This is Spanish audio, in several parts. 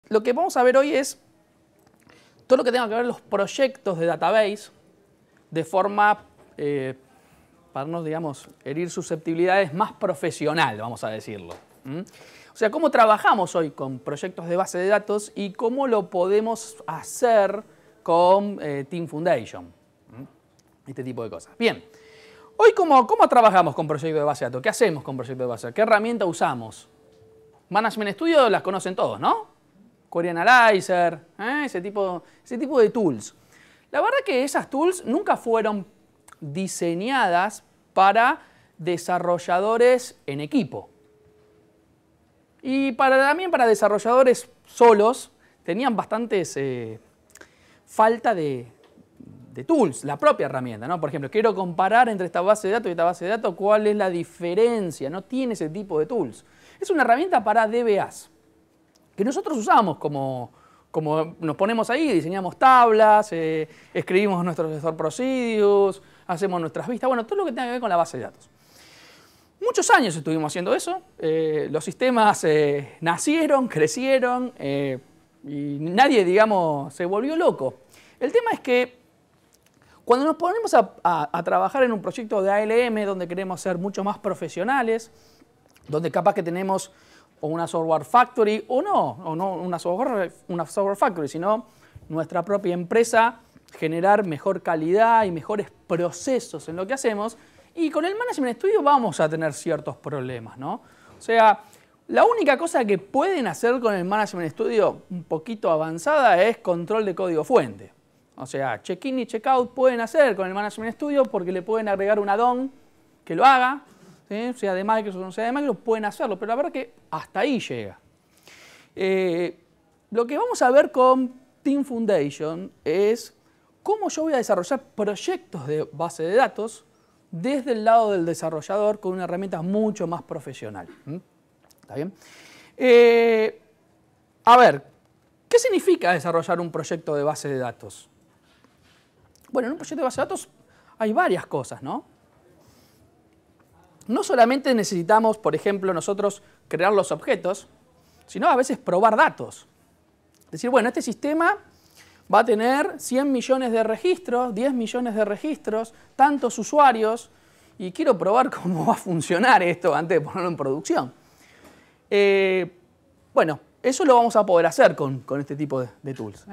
lo que vamos a ver hoy es todo lo que tenga que ver los proyectos de database de forma, para no, digamos, herir susceptibilidades, más profesional, vamos a decirlo. O sea, cómo trabajamos hoy con proyectos de base de datos y cómo lo podemos hacer con Team Foundation. Este tipo de cosas. Bien, hoy ¿cómo trabajamos con proyectos de base de datos? ¿Qué hacemos con proyectos de base de datos? ¿Qué herramienta usamos? Management Studio las conocen todos, ¿no? Query Analyzer, ese tipo de tools. La verdad que esas tools nunca fueron diseñadas para desarrolladores en equipo. Y también para desarrolladores solos tenían bastantes falta de tools, la propia herramienta, ¿no? Por ejemplo, quiero comparar entre esta base de datos y esta base de datos, ¿cuál es la diferencia? No tiene ese tipo de tools. Es una herramienta para DBAs, que nosotros usamos como nos ponemos ahí, diseñamos tablas, escribimos nuestros stored procedures, hacemos nuestras vistas, bueno, todo lo que tenga que ver con la base de datos. Muchos años estuvimos haciendo eso, los sistemas nacieron, crecieron y nadie, digamos, se volvió loco. El tema es que cuando nos ponemos a trabajar en un proyecto de ALM donde queremos ser mucho más profesionales, donde capaz que tenemos una software factory o no una software factory, sino nuestra propia empresa, generar mejor calidad y mejores procesos en lo que hacemos, y con el Management Studio vamos a tener ciertos problemas, ¿no? O sea, la única cosa que pueden hacer con el Management Studio un poquito avanzada es control de código fuente. O sea, check-in y check-out pueden hacer con el Management Studio porque le pueden agregar un add-on que lo haga, ¿sí? Sea de Microsoft o no sea de Microsoft, pueden hacerlo, pero la verdad que hasta ahí llega. Lo que vamos a ver con Team Foundation es cómo yo voy a desarrollar proyectos de base de datos desde el lado del desarrollador con una herramienta mucho más profesional. ¿Está bien? A ver, ¿qué significa desarrollar un proyecto de base de datos? Bueno, en un proyecto de base de datos hay varias cosas, ¿no? No solamente necesitamos, por ejemplo, nosotros crear los objetos, sino a veces probar datos. Decir, bueno, este sistema va a tener 100 millones de registros, 10 millones de registros, tantos usuarios, y quiero probar cómo va a funcionar esto antes de ponerlo en producción. Bueno, eso lo vamos a poder hacer con este tipo de tools.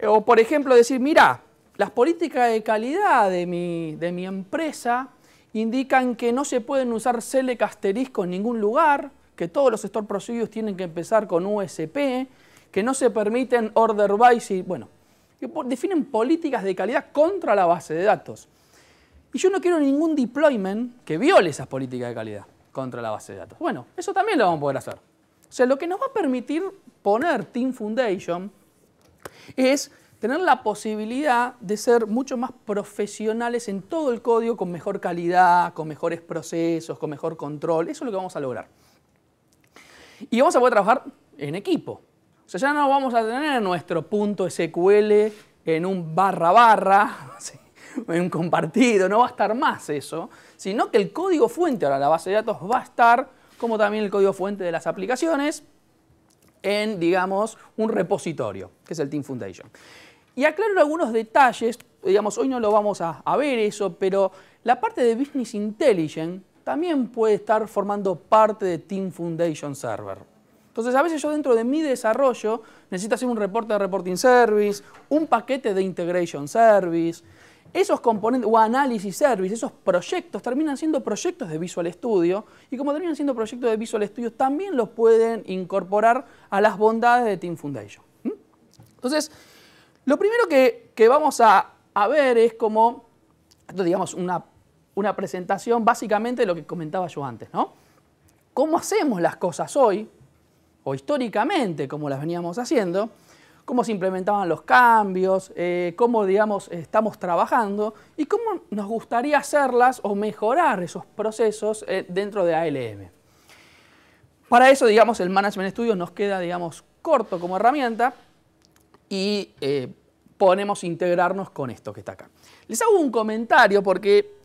O, por ejemplo, decir, mira, las políticas de calidad de mi empresa indican que no se pueden usar select asterisco en ningún lugar, que todos los stored procedures tienen que empezar con USP, que no se permiten order by, bueno, que definen políticas de calidad contra la base de datos. Y yo no quiero ningún deployment que viole esas políticas de calidad contra la base de datos. Bueno, eso también lo vamos a poder hacer. O sea, lo que nos va a permitir poner Team Foundation es tener la posibilidad de ser mucho más profesionales en todo el código con mejor calidad, con mejores procesos, con mejor control. Eso es lo que vamos a lograr. Y vamos a poder trabajar en equipo. O sea, ya no vamos a tener nuestro punto SQL en un //, ¿sí? En un compartido, no va a estar más eso, sino que el código fuente, ahora la base de datos, va a estar, como también el código fuente de las aplicaciones, en, digamos, un repositorio, que es el Team Foundation. Y aclaro algunos detalles, digamos, hoy no lo vamos a ver eso, pero la parte de Business Intelligence también puede estar formando parte de Team Foundation Server. Entonces, a veces yo dentro de mi desarrollo necesito hacer un reporte de Reporting Service, un paquete de Integration Service. Esos componentes, o Analysis Service, esos proyectos terminan siendo proyectos de Visual Studio, y como terminan siendo proyectos de Visual Studio, también los pueden incorporar a las bondades de Team Foundation. Entonces, lo primero que vamos a ver es como, digamos, una presentación básicamente de lo que comentaba yo antes, ¿no? ¿Cómo hacemos las cosas hoy, o históricamente, cómo las veníamos haciendo? Cómo se implementaban los cambios, cómo, digamos, estamos trabajando y cómo nos gustaría hacerlas o mejorar esos procesos dentro de ALM. Para eso, digamos, el Management Studio nos queda, digamos, corto como herramienta y podemos integrarnos con esto que está acá. Les hago un comentario porque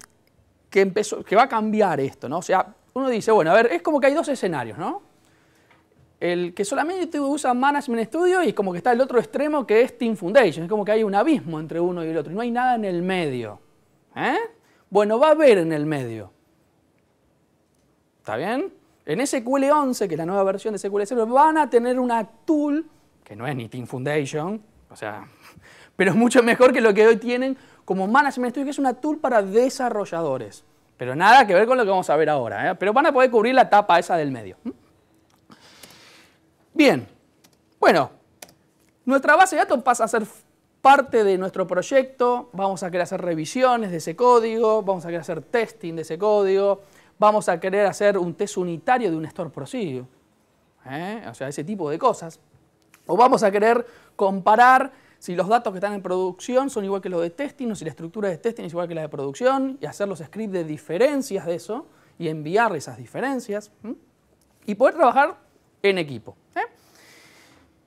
que va a cambiar esto, ¿no? O sea, uno dice, bueno, a ver, es como que hay dos escenarios, ¿no? el que solamente usa Management Studio y como que está el otro extremo que es Team Foundation. Es como que hay un abismo entre uno y el otro y no hay nada en el medio. Bueno, va a haber en el medio. ¿Está bien? En SQL 11, que es la nueva versión de SQL Server, van a tener una tool, que no es ni Team Foundation, o sea, pero es mucho mejor que lo que hoy tienen como Management Studio, que es una tool para desarrolladores. Pero nada que ver con lo que vamos a ver ahora, pero van a poder cubrir la etapa esa del medio. Bien, bueno, nuestra base de datos pasa a ser parte de nuestro proyecto, vamos a querer hacer revisiones de ese código, vamos a querer hacer testing de ese código, vamos a querer hacer un test unitario de un store procedure, o sea, ese tipo de cosas. O vamos a querer comparar si los datos que están en producción son igual que los de testing o si la estructura de testing es igual que la de producción y hacer los scripts de diferencias de eso y enviar esas diferencias y poder trabajar en equipo.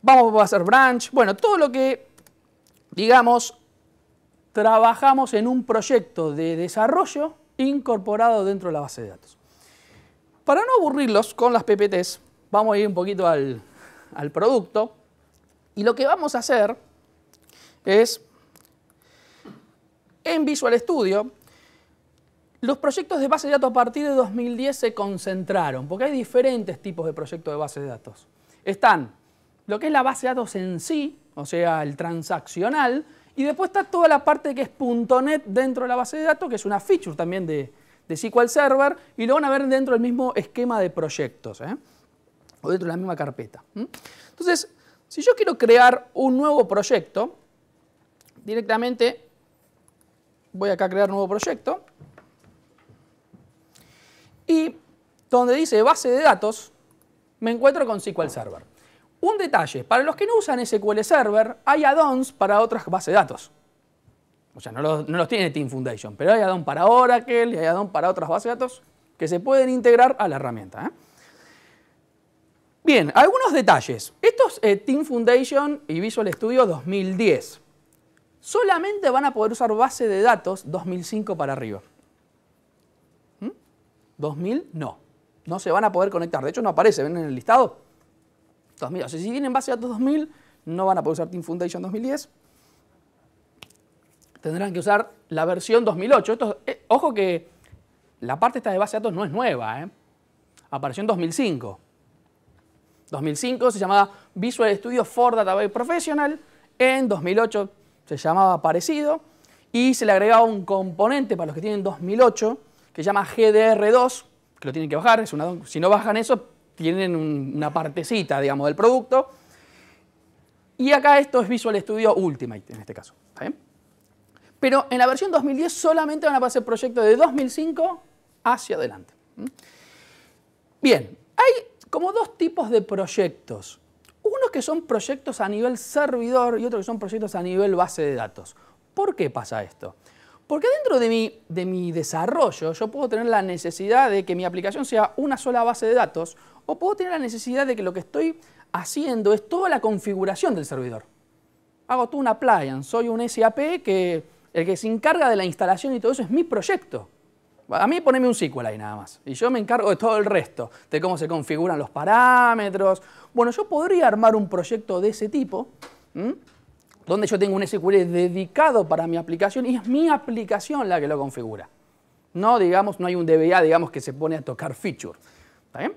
Vamos a hacer branch, bueno, todo lo que, digamos, trabajamos en un proyecto de desarrollo incorporado dentro de la base de datos. Para no aburrirlos con las PPTs, vamos a ir un poquito al producto y lo que vamos a hacer es, en Visual Studio, los proyectos de base de datos a partir de 2010 se concentraron, porque hay diferentes tipos de proyectos de base de datos. Están lo que es la base de datos en sí, o sea, el transaccional, y después está toda la parte que es .NET dentro de la base de datos, que es una feature también de SQL Server, y lo van a ver dentro del mismo esquema de proyectos, o dentro de la misma carpeta. Entonces, si yo quiero crear un nuevo proyecto, directamente voy acá a crear nuevo proyecto, y donde dice base de datos, me encuentro con SQL Server. Un detalle, para los que no usan SQL Server, hay add-ons para otras bases de datos. O sea, no los tiene Team Foundation, pero hay add-on para Oracle y hay add-on para otras bases de datos que se pueden integrar a la herramienta. Bien, algunos detalles. Estos Team Foundation y Visual Studio 2010 solamente van a poder usar base de datos 2005 para arriba. 2000 no se van a poder conectar. De hecho, no aparece, ¿ven en el listado? 2000. O sea, si tienen base de datos 2000, no van a poder usar Team Foundation 2010. Tendrán que usar la versión 2008. Esto, ojo que la parte esta de base de datos no es nueva. Apareció en 2005. 2005 se llamaba Visual Studio for Database Professional. En 2008 se llamaba parecido. Y se le agregaba un componente para los que tienen 2008 que se llama GDR2, que lo tienen que bajar. Si no bajan eso, tienen una partecita, digamos, del producto. Y acá esto es Visual Studio Ultimate, en este caso. ¿Está bien? Pero en la versión 2010 solamente van a aparecer proyectos de 2005 hacia adelante. Bien, hay como dos tipos de proyectos. Unos que son proyectos a nivel servidor y otros que son proyectos a nivel base de datos. ¿Por qué pasa esto? Porque dentro de mi desarrollo yo puedo tener la necesidad de que mi aplicación sea una sola base de datos o puedo tener la necesidad de que lo que estoy haciendo es toda la configuración del servidor. Hago toda una appliance, soy un SAP que el que se encarga de la instalación y todo eso es mi proyecto. A mí poneme un SQL ahí nada más y yo me encargo de todo el resto, de cómo se configuran los parámetros. Bueno, yo podría armar un proyecto de ese tipo, donde yo tengo un SQL dedicado para mi aplicación y es mi aplicación la que lo configura. No, digamos, no hay un DBA, digamos, que se pone a tocar feature. ¿Está bien?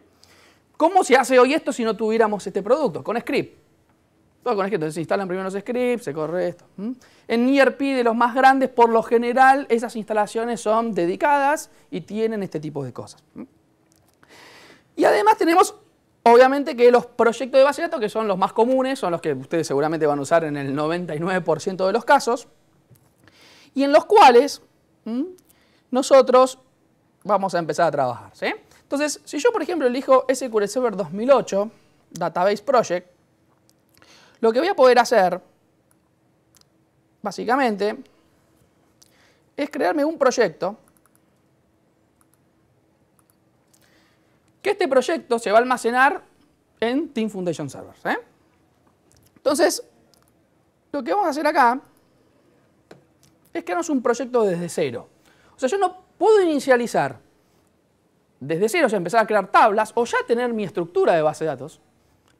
¿Cómo se hace hoy esto si no tuviéramos este producto? Con script. Todo con script. Entonces se instalan primero los scripts, se corre esto. En ERP de los más grandes, por lo general, esas instalaciones son dedicadas y tienen este tipo de cosas. Y además tenemos, obviamente, que los proyectos de base de datos, que son los más comunes, son los que ustedes seguramente van a usar en el 99% de los casos, y en los cuales nosotros vamos a empezar a trabajar. ¿Sí? Entonces, si yo, por ejemplo, elijo SQL Server 2008, Database Project, lo que voy a poder hacer, básicamente, es crearme un proyecto, que este proyecto se va a almacenar en Team Foundation Server. Entonces, lo que vamos a hacer acá es crearnos un proyecto desde cero. O sea, yo no puedo inicializar desde cero, o sea, empezar a crear tablas o ya tener mi estructura de base de datos.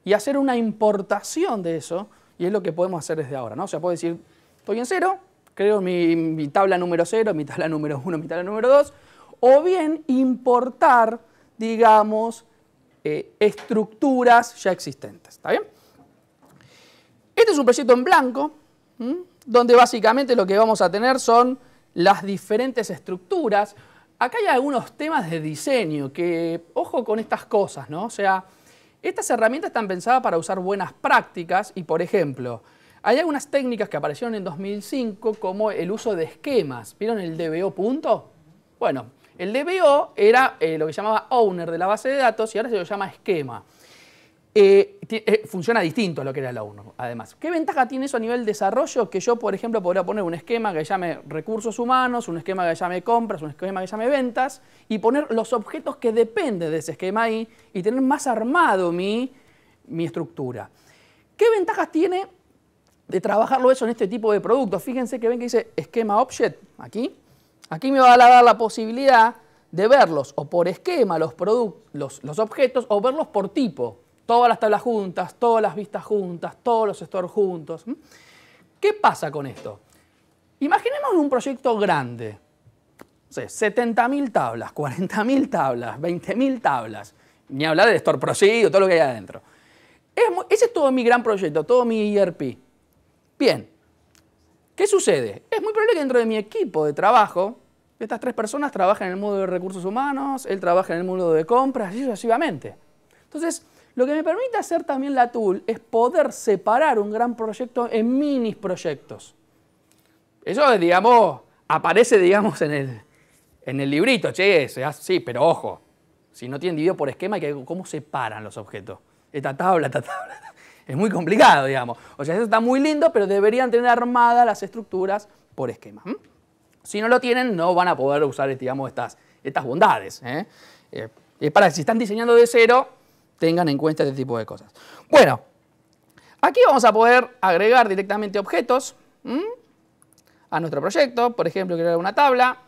y hacer una importación de eso, y es lo que podemos hacer desde ahora, ¿no? O sea, puedo decir, estoy en 0, creo mi tabla número 0, mi tabla número 1, mi tabla número 2, o bien importar, digamos, estructuras ya existentes, ¿está bien? Este es un proyecto en blanco, donde básicamente lo que vamos a tener son las diferentes estructuras. Acá hay algunos temas de diseño que, ojo con estas cosas, ¿no? O sea, estas herramientas están pensadas para usar buenas prácticas y, por ejemplo, hay algunas técnicas que aparecieron en 2005 como el uso de esquemas. ¿Vieron el DBO punto? Bueno, el DBO era lo que llamaba owner de la base de datos y ahora se lo llama esquema. Funciona distinto a lo que era el owner, además. ¿Qué ventaja tiene eso a nivel desarrollo? Que yo, por ejemplo, podría poner un esquema que llame recursos humanos, un esquema que llame compras, un esquema que llame ventas y poner los objetos que dependen de ese esquema ahí y tener más armado mi estructura. ¿Qué ventajas tiene de trabajarlo eso en este tipo de productos? Fíjense que ven que dice esquema object aquí. Aquí me va a dar la posibilidad de verlos o por esquema los objetos o verlos por tipo. Todas las tablas juntas, todas las vistas juntas, todos los stores juntos. ¿Qué pasa con esto? Imaginemos un proyecto grande. No sé, 70.000 tablas, 40.000 tablas, 20.000 tablas. Ni hablar del store procedure, todo lo que hay adentro. Ese es todo mi gran proyecto, todo mi ERP. Bien. ¿Qué sucede? Es muy probable que dentro de mi equipo de trabajo, estas 3 personas trabajan en el módulo de recursos humanos, él trabaja en el módulo de compras y sucesivamente. Entonces, lo que me permite hacer también la tool es poder separar un gran proyecto en mini proyectos. Eso, digamos, aparece, digamos, en el librito. Che, sí, pero ojo, si no tienen dividido por esquema, hay que ver cómo separan los objetos. Esta tabla. Es muy complicado, digamos. O sea, eso está muy lindo, pero deberían tener armadas las estructuras por esquema. Si no lo tienen, no van a poder usar, digamos, estas bondades. Es para que si están diseñando de cero, tengan en cuenta este tipo de cosas. Bueno, aquí vamos a poder agregar directamente objetos a nuestro proyecto. Por ejemplo, crear una tabla.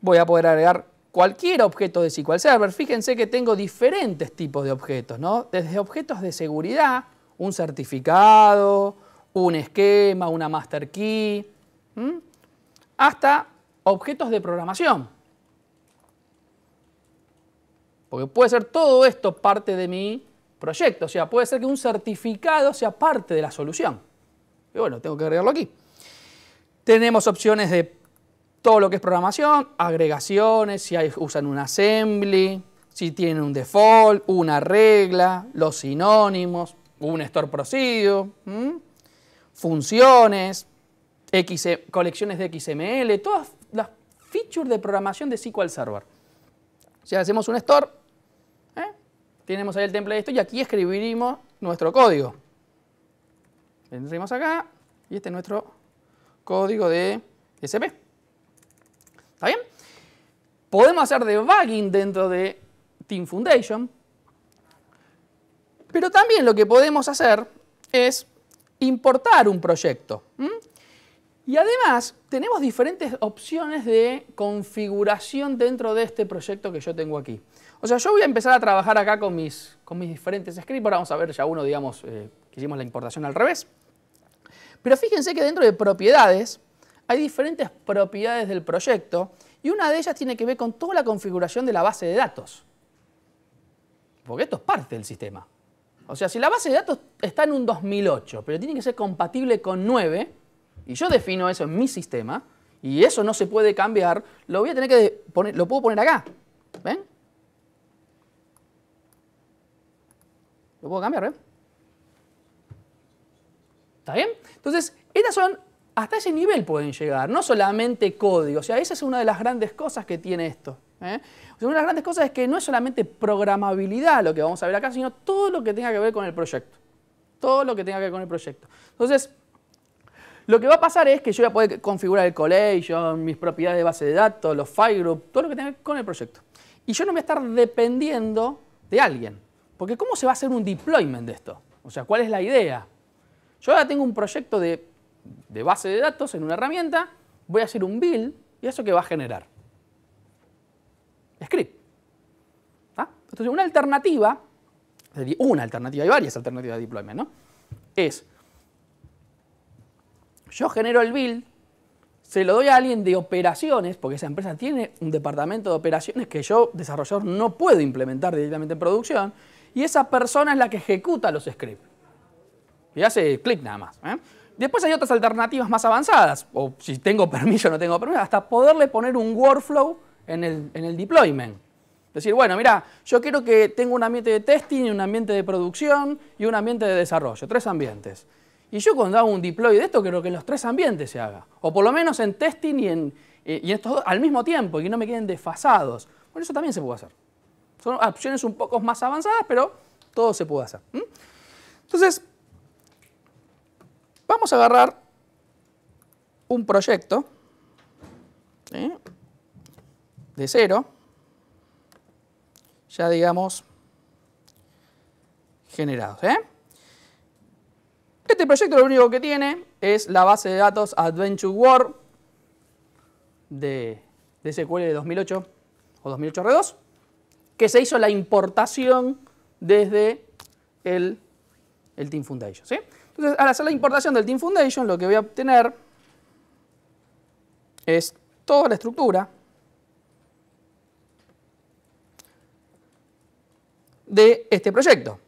Voy a poder agregar cualquier objeto de SQL Server. Fíjense que tengo diferentes tipos de objetos, ¿no? Desde objetos de seguridad, un certificado, un esquema, una master key, hasta objetos de programación. Porque puede ser todo esto parte de mi proyecto. O sea, puede ser que un certificado sea parte de la solución. Y bueno, tengo que agregarlo aquí. Tenemos opciones de todo lo que es programación, agregaciones, si usan un assembly, si tienen un default, una regla, los sinónimos, un store procedure, funciones, colecciones de XML, todas las features de programación de SQL Server. Si hacemos un store, tenemos ahí el template de esto y aquí escribiremos nuestro código. Entramos acá y este es nuestro código de SP. ¿Está bien? Podemos hacer debugging dentro de Team Foundation, pero también lo que podemos hacer es importar un proyecto. Y además tenemos diferentes opciones de configuración dentro de este proyecto que yo tengo aquí. O sea, yo voy a empezar a trabajar acá con mis diferentes scripts. Ahora vamos a ver ya uno, digamos, que hicimos la importación al revés. Pero fíjense que dentro de propiedades hay diferentes propiedades del proyecto y una de ellas tiene que ver con toda la configuración de la base de datos. Porque esto es parte del sistema. O sea, si la base de datos está en un 2008, pero tiene que ser compatible con 9, y yo defino eso en mi sistema, y eso no se puede cambiar, lo voy a tener que poner, lo puedo poner acá. ¿Ven? Lo puedo cambiar, ¿ven? ¿Está bien? Entonces, estas son, hasta ese nivel pueden llegar, no solamente código. O sea, esa es una de las grandes cosas que tiene esto. O sea, una de las grandes cosas es que no es solamente programabilidad lo que vamos a ver acá, sino todo lo que tenga que ver con el proyecto. Todo lo que tenga que ver con el proyecto. Entonces, lo que va a pasar es que yo voy a poder configurar el collation, mis propiedades de base de datos, los file group, todo lo que tenga que ver con el proyecto. Y yo no voy a estar dependiendo de alguien. Porque ¿cómo se va a hacer un deployment de esto? O sea, ¿cuál es la idea? Yo ahora tengo un proyecto de base de datos en una herramienta, voy a hacer un build, ¿y eso qué va a generar? Script. ¿Ah? Entonces, una alternativa, hay varias alternativas de deployment, ¿no? Es, yo genero el build, se lo doy a alguien de operaciones, porque esa empresa tiene un departamento de operaciones que yo, desarrollador, no puedo implementar directamente en producción, y esa persona es la que ejecuta los scripts. Y hace clic nada más. Después hay otras alternativas más avanzadas, o si tengo permiso o no tengo permiso, hasta poderle poner un workflow en el deployment. Decir, bueno, mira, yo quiero que tenga un ambiente de testing, un ambiente de producción y un ambiente de desarrollo, 3 ambientes. Y yo cuando hago un deploy de esto, quiero que en los 3 ambientes se haga. O por lo menos en testing y en estos dos al mismo tiempo, y que no me queden desfasados. Bueno, eso también se puede hacer. Son opciones un poco más avanzadas, pero todo se puede hacer. Entonces, vamos a agarrar un proyecto, ¿sí?, de cero, ya digamos, generados. Este proyecto lo único que tiene es la base de datos Adventure World de SQL de 2008 o 2008 R2, que se hizo la importación desde el Team Foundation, ¿sí? Entonces, al hacer la importación del Team Foundation, lo que voy a obtener es toda la estructura de este proyecto.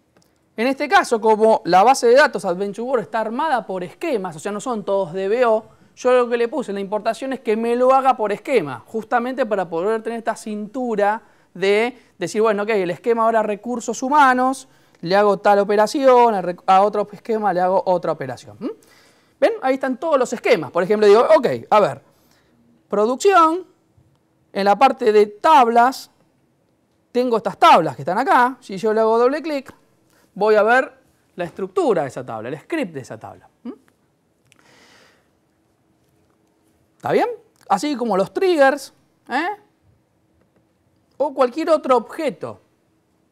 En este caso, como la base de datos Adventure World está armada por esquemas, o sea, no son todos DBO, yo lo que le puse en la importación es que me lo haga por esquema, justamente para poder tener esta cintura de decir, bueno, ok, el esquema ahora recursos humanos, le hago tal operación, a otro esquema le hago otra operación. ¿Ven? Ahí están todos los esquemas. Por ejemplo, digo, ok, a ver, producción, en la parte de tablas, tengo estas tablas que están acá. Si yo le hago doble clic, voy a ver la estructura de esa tabla, el script de esa tabla. ¿Está bien? Así como los triggers, o cualquier otro objeto.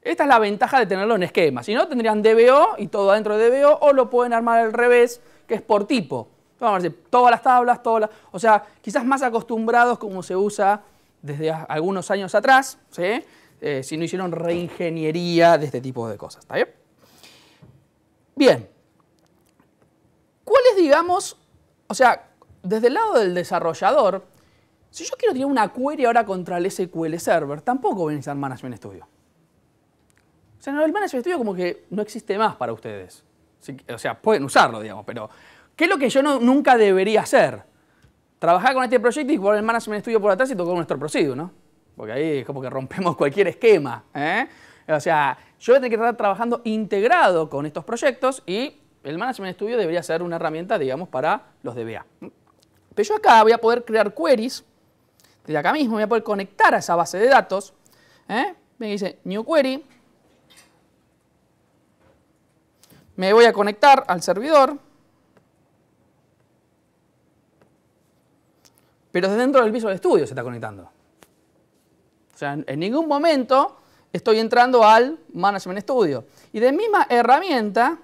Esta es la ventaja de tenerlo en esquema. Si no, tendrían DBO y todo adentro de DBO, o lo pueden armar al revés, que es por tipo. Vamos a decir, todas las tablas, o sea, quizás más acostumbrados como se usa desde algunos años atrás, ¿sí? Si no hicieron reingeniería de este tipo de cosas. ¿Está bien? Bien. ¿Cuál es, digamos, o sea, desde el lado del desarrollador, si yo quiero tirar una query ahora contra el SQL Server, tampoco voy a necesitar Management Studio. O sea, el Management Studio como que no existe más para ustedes. O sea, pueden usarlo, digamos, pero ¿qué es lo que yo nunca debería hacer? Trabajar con este proyecto y poner el Management Studio por atrás y tocar nuestro procedure, ¿no? Porque ahí es como que rompemos cualquier esquema. O sea, yo voy a tener que estar trabajando integrado con estos proyectos y el Management Studio debería ser una herramienta, digamos, para los DBA. Pero yo acá voy a poder crear queries. Desde acá mismo voy a poder conectar a esa base de datos. Me dice New Query. Me voy a conectar al servidor. Pero desde dentro del Visual Studio se está conectando. O sea, en ningún momento estoy entrando al Management Studio. Y de misma herramienta,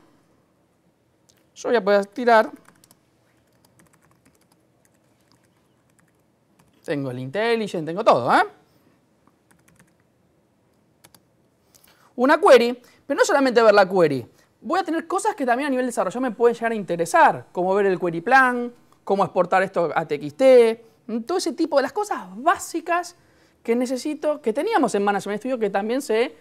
yo voy a poder tirar. Tengo el IntelliJ, tengo todo, Una query, pero no solamente ver la query. Voy a tener cosas que también a nivel de desarrollo me pueden llegar a interesar, como ver el query plan, cómo exportar esto a TXT, todo ese tipo de las cosas básicas que necesito, que teníamos en Management Studio, que también se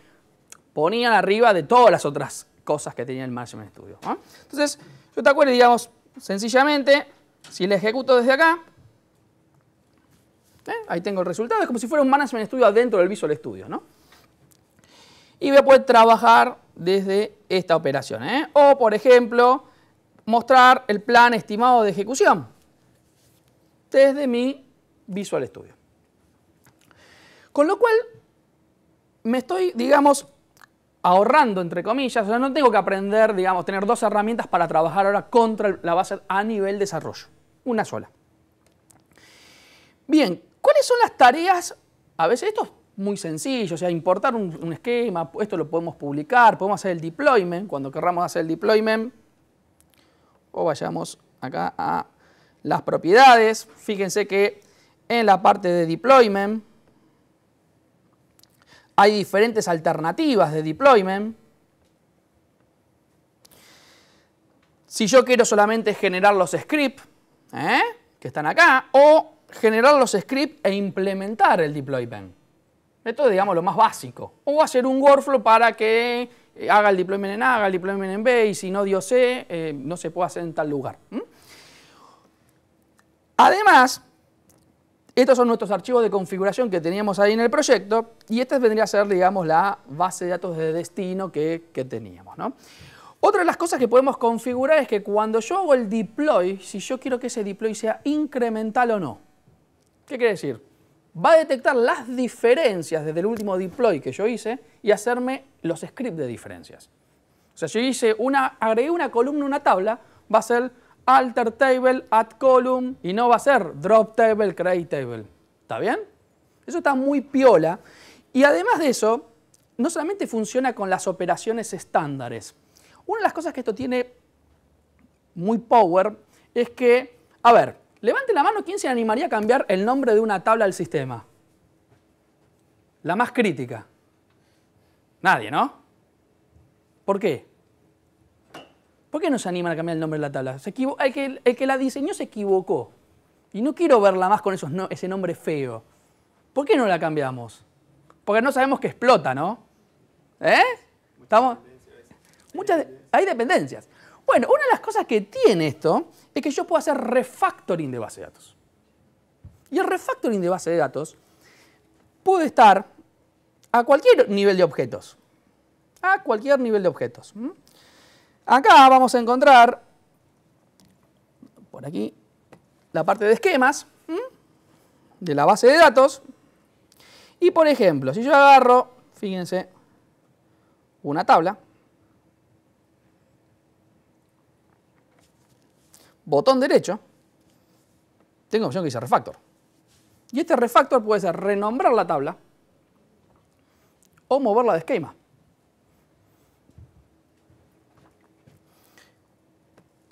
ponían arriba de todas las otras cosas que tenía el Management Studio. Entonces, yo te acuerdo, digamos, sencillamente, si le ejecuto desde acá, ahí tengo el resultado, es como si fuera un Management Studio adentro del Visual Studio, ¿no? Y voy a poder trabajar desde esta operación. O, por ejemplo, mostrar el plan estimado de ejecución desde mi Visual Studio. Con lo cual, me estoy, digamos, ahorrando, entre comillas, o sea, no tengo que aprender, digamos, tener 2 herramientas para trabajar ahora contra la base a nivel desarrollo. Una sola. Bien, ¿cuáles son las tareas? A veces esto es muy sencillo, o sea, importar un esquema, esto lo podemos publicar, podemos hacer el deployment, cuando querramos hacer el deployment, o vayamos acá a las propiedades. Fíjense que en la parte de deployment Hay diferentes alternativas de deployment. Si yo quiero solamente generar los scripts, que están acá, o generar los scripts e implementar el deployment. Esto es, digamos, lo más básico. O hacer un workflow para que haga el deployment en A, haga el deployment en B, y si no dio C, no se puede hacer en tal lugar. Además, estos son nuestros archivos de configuración que teníamos ahí en el proyecto, y esta vendría a ser, digamos, la base de datos de destino que teníamos, ¿no? Otra de las cosas que podemos configurar es que cuando yo hago el deploy, si yo quiero que ese deploy sea incremental o no. ¿Qué quiere decir? Va a detectar las diferencias desde el último deploy que yo hice y hacerme los scripts de diferencias. O sea, yo agregué una columna, una tabla, va a ser alter table, add column, y no va a ser drop table, create table. ¿Está bien? Eso está muy piola. Y además de eso, no solamente funciona con las operaciones estándares. Una de las cosas que esto tiene muy power es que, a ver, levante la mano, ¿quién se animaría a cambiar el nombre de una tabla del sistema? La más crítica. Nadie, ¿no? ¿Por qué? ¿Por qué no se animan a cambiar el nombre de la tabla? El que la diseñó se equivocó. Y no quiero verla más con ese nombre feo. ¿Por qué no la cambiamos? Porque no sabemos que explota, ¿no? ¿Estamos? Hay dependencias. Bueno, una de las cosas que tiene esto es que yo puedo hacer refactoring de base de datos. Y el refactoring de base de datos puede estar a cualquier nivel de objetos. A cualquier nivel de objetos. Acá vamos a encontrar, por aquí, la parte de esquemas de la base de datos. Y por ejemplo, si yo agarro, fíjense, una tabla, botón derecho, tengo opción que dice refactor. Y este refactor puede ser renombrar la tabla o moverla de esquema.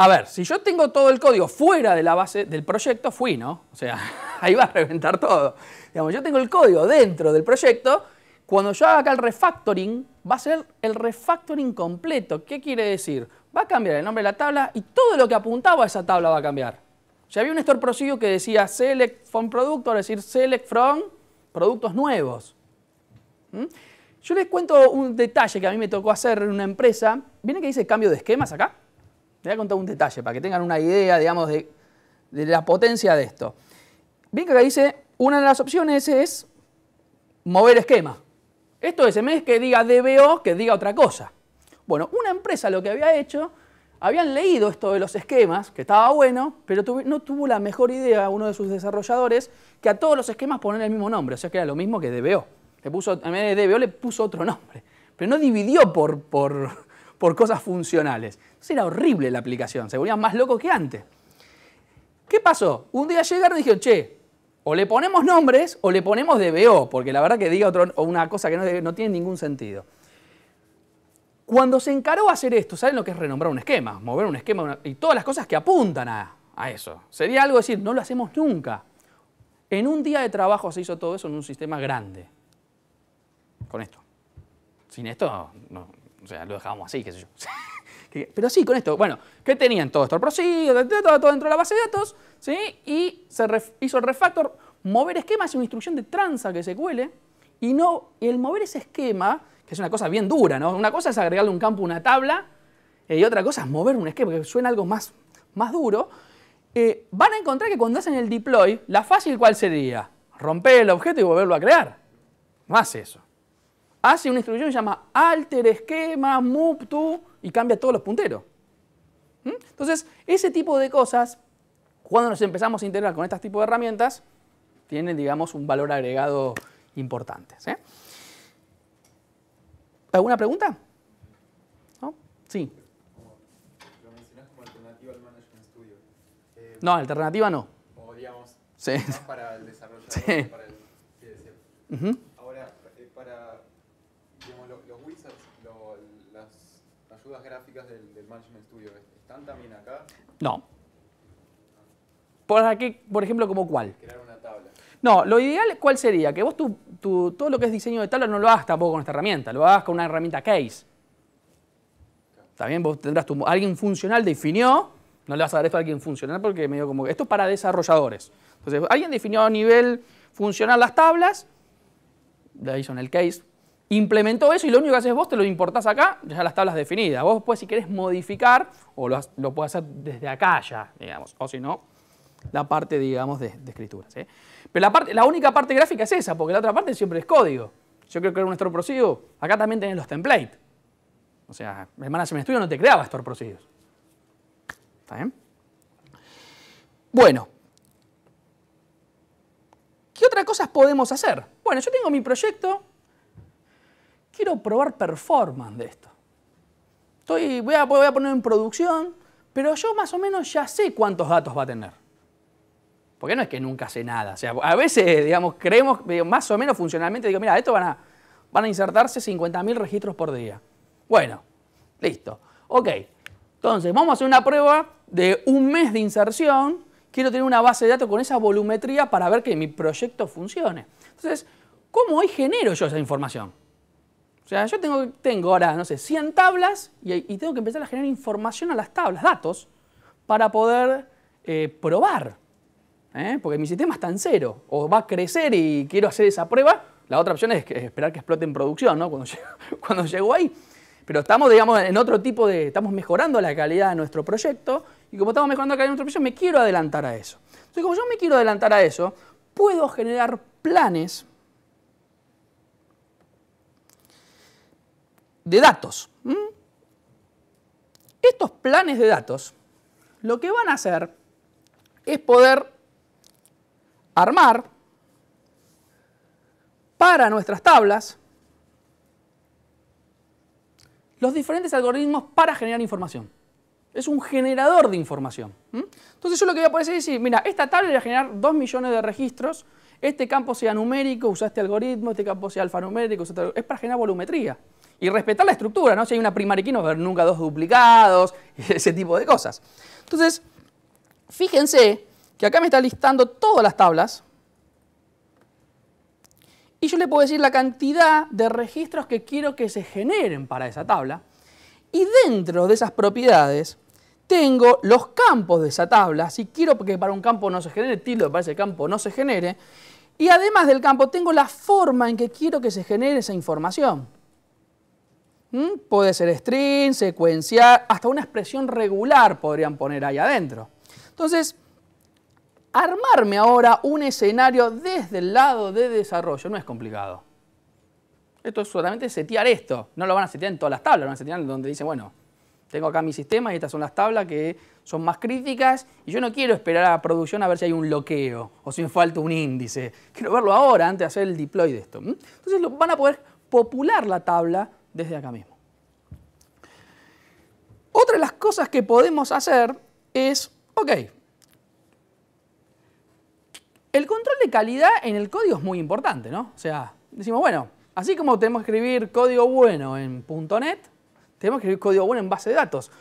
A ver, si yo tengo todo el código fuera de la base del proyecto, ¿no? O sea, ahí va a reventar todo. Digamos, yo tengo el código dentro del proyecto, cuando yo haga acá el refactoring, va a ser el refactoring completo. ¿Qué quiere decir? Va a cambiar el nombre de la tabla y todo lo que apuntaba a esa tabla va a cambiar. Ya había un store procedure que decía select from producto, es decir, select from productos nuevos. Yo les cuento un detalle que a mí me tocó hacer en una empresa. ¿Viene que dice cambio de esquemas acá? Les voy a contar un detalle para que tengan una idea, digamos, de la potencia de esto. Bien que acá dice, una de las opciones es mover esquema. Esto es, en vez que diga DBO, que diga otra cosa. Bueno, una empresa lo que había hecho, habían leído esto de los esquemas, que estaba bueno, pero no tuvo la mejor idea uno de sus desarrolladores que a todos los esquemas poner el mismo nombre, o sea que era lo mismo que DBO. En vez de DBO le puso otro nombre, pero no dividió por cosas funcionales. Entonces era horrible la aplicación, se volvían más locos que antes. ¿Qué pasó? Un día llegaron y dijeron, che, o le ponemos nombres o le ponemos DBO, porque la verdad que diga una cosa que no tiene ningún sentido. Cuando se encaró a hacer esto, ¿saben lo que es renombrar un esquema? Mover un esquema y todas las cosas que apuntan a eso. Sería algo decir, no lo hacemos nunca. En un día de trabajo se hizo todo eso en un sistema grande. Con esto. Sin esto, no, o sea, lo dejábamos así, qué sé yo. Pero sí, con esto, bueno, ¿qué tenían? Todo esto, el procedimiento, todo dentro de la base de datos, ¿sí? Y se hizo el refactor. Mover esquema es una instrucción de tranza que se cuele, y el mover ese esquema, que es una cosa bien dura, ¿no? Una cosa es agregarle un campo a una tabla, y otra cosa es mover un esquema, que suena algo más duro. Van a encontrar que cuando hacen el deploy, la fácil, ¿cuál sería? Romper el objeto y volverlo a crear. No hace eso. Hace una instrucción que se llama alter esquema, move to, y cambia todos los punteros. Entonces, ese tipo de cosas, cuando nos empezamos a integrar con este tipo de herramientas, tienen, digamos, un valor agregado importante. ¿Sí? ¿Alguna pregunta? ¿No? Sí. Lo mencionás como alternativa al Management Studio. No, alternativa no. O digamos, sí. más para el desarrollador, sí. para el Ahora, para digamos, los wizards, las ayudas gráficas del Management Studio, ¿están también acá? No. ¿Por ejemplo, como cuál? Crear una tabla. No, lo ideal, ¿cuál sería? Que vos todo lo que es diseño de tabla no lo hagas tampoco con esta herramienta, lo hagas con una herramienta case. También vos tendrás alguien funcional definió, no le vas a dar esto a alguien funcional porque medio como que esto es para desarrolladores. Entonces, alguien definió a nivel funcional las tablas, de ahí son el case, implementó eso y lo único que haces vos te lo importás acá, ya las tablas definidas. Vos después si querés modificar, o lo puedes hacer desde acá ya, digamos, o si no, la parte, digamos, de escritura. ¿Sí? Pero la única parte gráfica es esa, porque la otra parte siempre es código. Yo creo que en nuestro procedure, acá también tenés los templates. O sea, el Management Studio no te creaba Store Procedures. ¿Está bien? Bueno. ¿Qué otras cosas podemos hacer? Bueno, yo tengo mi proyecto. Quiero probar performance de esto. Voy a poner en producción, pero yo más o menos ya sé cuántos datos va a tener. Porque no es que nunca sé nada. O sea, a veces, digamos, creemos, más o menos funcionalmente, digo, mira, esto van a insertarse 50.000 registros por día. Bueno, listo. Ok, entonces vamos a hacer una prueba de un mes de inserción. Quiero tener una base de datos con esa volumetría para ver que mi proyecto funcione. Entonces, ¿cómo hoy genero yo esa información? O sea, yo tengo ahora, no sé, 100 tablas y tengo que empezar a generar información a las tablas, datos, para poder probar. Porque mi sistema está en cero, o va a crecer y quiero hacer esa prueba. La otra opción es esperar que explote en producción, ¿no? Cuando llego ahí. Pero estamos, digamos, en otro tipo estamos mejorando la calidad de nuestro proyecto, y como estamos mejorando la calidad de nuestro proyecto, me quiero adelantar a eso. Entonces, como yo me quiero adelantar a eso, puedo generar planes de datos. Estos planes de datos, lo que van a hacer es poder armar para nuestras tablas los diferentes algoritmos para generar información. Es un generador de información. Entonces yo lo que voy a poder hacer es decir, mira, esta tabla voy a generar 2 millones de registros, este campo sea numérico, usa este algoritmo, este campo sea alfanumérico, es para generar volumetría. Y respetar la estructura, ¿no? Si hay una primaria key no va a haber nunca 2 duplicados, ese tipo de cosas. Entonces, fíjense que acá me está listando todas las tablas y yo le puedo decir la cantidad de registros que quiero que se generen para esa tabla. Y dentro de esas propiedades tengo los campos de esa tabla. Si quiero que para un campo no se genere, tilde para ese campo no se genere. Y además del campo tengo la forma en que quiero que se genere esa información. Puede ser string, secuencial, hasta una expresión regular podrían poner ahí adentro. Entonces, armarme ahora un escenario desde el lado de desarrollo no es complicado. Esto es solamente setear esto. No lo van a setear en todas las tablas, lo van a setear donde dicen, bueno, tengo acá mi sistema y estas son las tablas que son más críticas y yo no quiero esperar a producción a ver si hay un bloqueo o si me falta un índice. Quiero verlo ahora antes de hacer el deploy de esto. Entonces van a poder popular la tabla desde acá mismo. Otra de las cosas que podemos hacer es, ok, el control de calidad en el código es muy importante, ¿no? O sea, decimos, bueno, así como tenemos que escribir código bueno en .NET, tenemos que escribir código bueno en base de datos.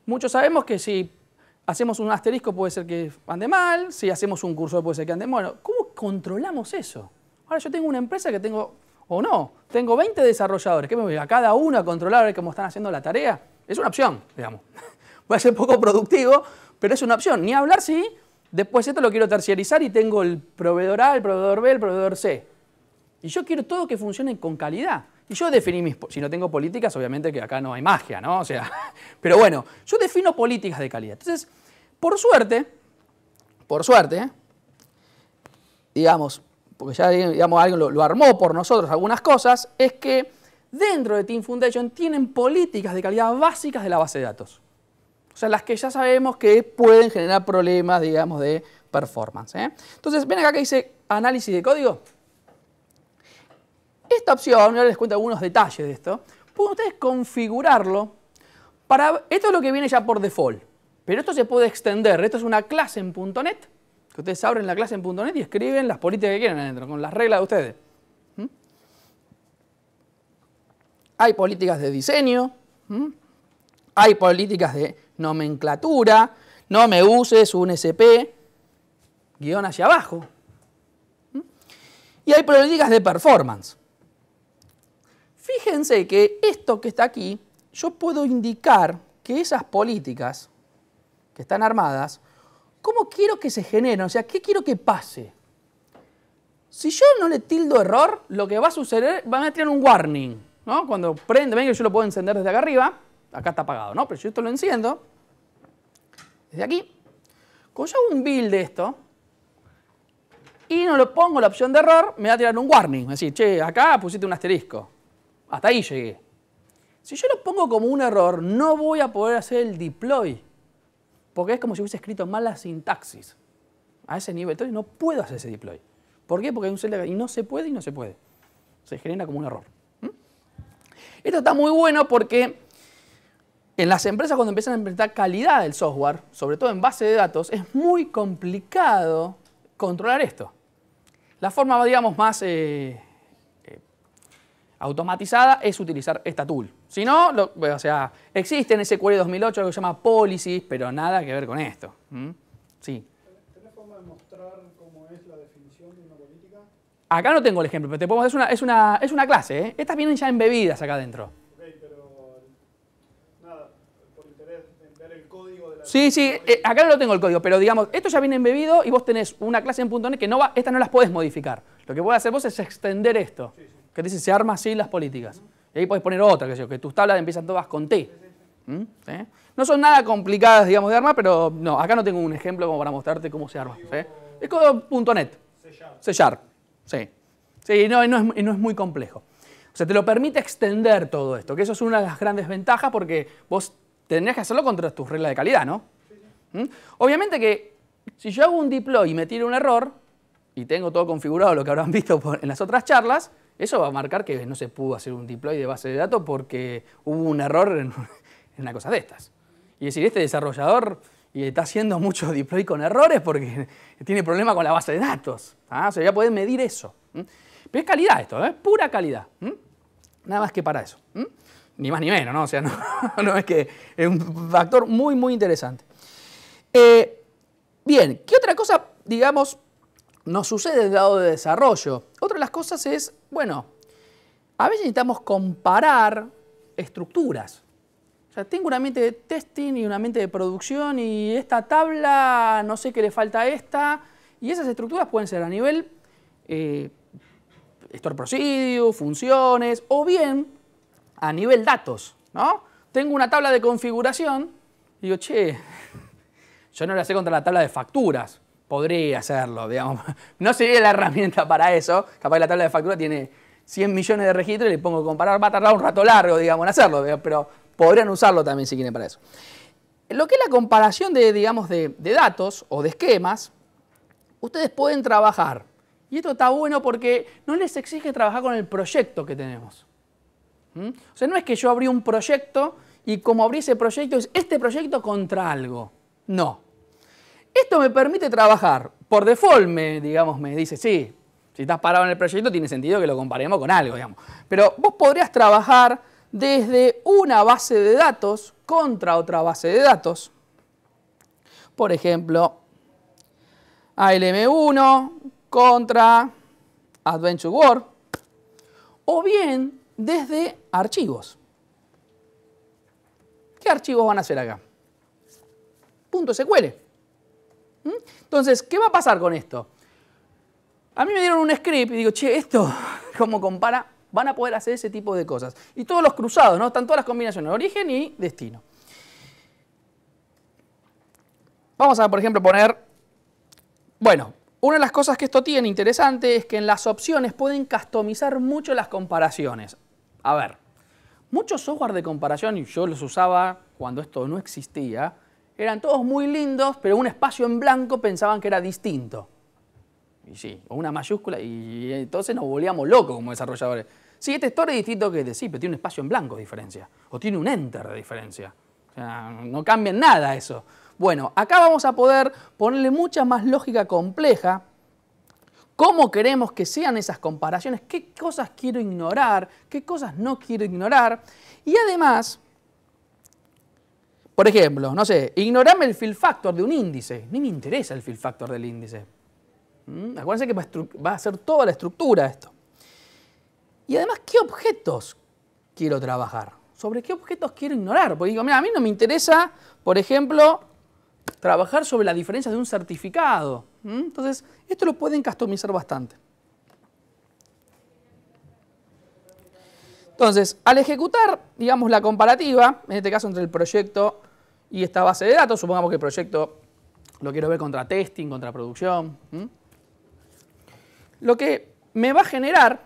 Muchos sabemos que si hacemos un asterisco puede ser que ande mal, si hacemos un cursor puede ser que ande mal. Bueno, ¿cómo controlamos eso? Ahora yo tengo una empresa que tengo, o no, tengo 20 desarrolladores. ¿Qué me voy a cada uno a controlar a ver cómo están haciendo la tarea? Es una opción, digamos. Voy a ser poco productivo, pero es una opción. Ni hablar si después esto lo quiero terciarizar y tengo el proveedor A, el proveedor B, el proveedor C. Y yo quiero todo que funcione con calidad. Y yo definí si no tengo políticas, obviamente que acá no hay magia, ¿no? O sea, pero bueno, yo defino políticas de calidad. Entonces, por suerte, digamos, porque ya digamos, alguien lo armó por nosotros algunas cosas, es que dentro de Team Foundation tienen políticas de calidad básicas de la base de datos. O sea, las que ya sabemos que pueden generar problemas, digamos, de performance. Entonces, ven acá que dice análisis de código. Esta opción, ahora les cuento algunos detalles de esto, pueden ustedes configurarlo para... Esto es lo que viene ya por default, pero esto se puede extender. Esto es una clase en .NET, que ustedes abren la clase en .NET y escriben las políticas que quieran adentro, con las reglas de ustedes. Hay políticas de diseño, hay políticas de nomenclatura, no me uses un SP, guión hacia abajo. Y hay políticas de performance. Fíjense que esto que está aquí, yo puedo indicar que esas políticas que están armadas, ¿cómo quiero que se generen? O sea, ¿qué quiero que pase? Si yo no le tildo error, lo que va a suceder, van a tener un warning, ¿no? Cuando prende, ven que yo lo puedo encender desde acá arriba, acá está apagado, ¿no? Pero si yo esto lo enciendo, desde aquí, cuando yo hago un build de esto, y no le pongo la opción de error, me va a tirar un warning. Es decir, che, acá pusiste un asterisco. Hasta ahí llegué. Si yo lo pongo como un error, no voy a poder hacer el deploy. Porque es como si hubiese escrito mal la sintaxis. A ese nivel. Entonces no puedo hacer ese deploy. ¿Por qué? Porque hay un select y no se puede y no se puede. Se genera como un error. Esto está muy bueno porque en las empresas cuando empiezan a implementar calidad del software, sobre todo en base de datos, es muy complicado controlar esto. La forma, digamos, más automatizada es utilizar esta tool. Si no, o sea, existe en SQL 2008 algo que se llama policies, pero nada que ver con esto. Sí. ¿Tenés forma de mostrar cómo es la definición de una política? Acá no tengo el ejemplo, pero te puedo decir, es una clase, ¿eh? Estas vienen ya embebidas acá adentro. Ok, pero nada, por interés en ver el código de la... Sí, acá no lo tengo el código, pero digamos, esto ya viene embebido y vos tenés una clase en .NET que estas no las podés modificar. Lo que podés hacer vos es extender esto, que dice se arma así las políticas. Y ahí podés poner otra, que tus tablas empiezan todas con T. ¿Sí? No son nada complicadas, digamos, de armar, pero no, acá no tengo un ejemplo como para mostrarte cómo se arma. ¿Sí? Es código .NET. C#. Sí. Sí, no es muy complejo. O sea, te lo permite extender todo esto, que eso es una de las grandes ventajas porque vos tendrías que hacerlo contra tus reglas de calidad, ¿no? Obviamente que si yo hago un deploy y me tiro un error, y tengo todo configurado, lo que habrán visto en las otras charlas, eso va a marcar que no se pudo hacer un deploy de base de datos porque hubo un error en una cosa de estas. Y decir, este desarrollador y está haciendo mucho deploy con errores porque tiene problema con la base de datos. O sea, ya pueden medir eso. Pero es calidad esto, ¿eh? Pura calidad. Nada más que para eso. Ni más ni menos, ¿no? O sea, no es que es un factor muy, muy interesante. Bien, ¿qué otra cosa, digamos, nos sucede del lado de desarrollo? Otra de las cosas es, bueno, a veces necesitamos comparar estructuras. O sea, tengo una mente de testing y una mente de producción y esta tabla, no sé qué le falta a esta. Y esas estructuras pueden ser a nivel store procedure, funciones, o bien a nivel datos, ¿no? Tengo una tabla de configuración y digo, che, yo no la sé contra la tabla de facturas. Podría hacerlo, digamos. No sería la herramienta para eso. Capaz la tabla de factura tiene 100 millones de registros y le pongo comparar. Va a tardar un rato largo, digamos, en hacerlo, pero podrían usarlo también si quieren para eso. Lo que es la comparación digamos, de datos o de esquemas, ustedes pueden trabajar. Y esto está bueno porque no les exige trabajar con el proyecto que tenemos. O sea, no es que yo abrí un proyecto y como abrí ese proyecto, es este proyecto contra algo. No. Esto me permite trabajar. Por default, me dice, sí, si estás parado en el proyecto tiene sentido que lo comparemos con algo, digamos. Pero vos podrías trabajar desde una base de datos contra otra base de datos. Por ejemplo, ALM1 contra Adventure World. O bien desde archivos. ¿Qué archivos van a hacer acá? .SQL. Entonces, ¿qué va a pasar con esto? A mí me dieron un script y digo, che, esto, ¿cómo compara? Van a poder hacer ese tipo de cosas. Y todos los cruzados, ¿no? Están todas las combinaciones, origen y destino. Vamos a, por ejemplo, poner... Bueno, una de las cosas que esto tiene interesante es que en las opciones pueden customizar mucho las comparaciones. A ver, muchos software de comparación, y yo los usaba cuando esto no existía, eran todos muy lindos, pero un espacio en blanco pensaban que era distinto. Y sí, o una mayúscula, y entonces nos volvíamos locos como desarrolladores. Sí, este store es distinto que este, sí, pero tiene un espacio en blanco de diferencia. O tiene un enter de diferencia. O sea, no cambia en nada eso. Bueno, acá vamos a poder ponerle mucha más lógica compleja. ¿Cómo queremos que sean esas comparaciones? ¿Qué cosas quiero ignorar? ¿Qué cosas no quiero ignorar? Y además... Por ejemplo, no sé, ignorame el fill factor de un índice. Ni me interesa el fill factor del índice. Acuérdense que va a ser toda la estructura esto. Y además, ¿qué objetos quiero trabajar? ¿Sobre qué objetos quiero ignorar? Porque digo, mira, a mí no me interesa, por ejemplo, trabajar sobre la diferencia de un certificado. Entonces, esto lo pueden customizar bastante. Entonces, al ejecutar, digamos, la comparativa, en este caso entre el proyecto y esta base de datos, supongamos que el proyecto lo quiero ver contra testing, contra producción. Lo que me va a generar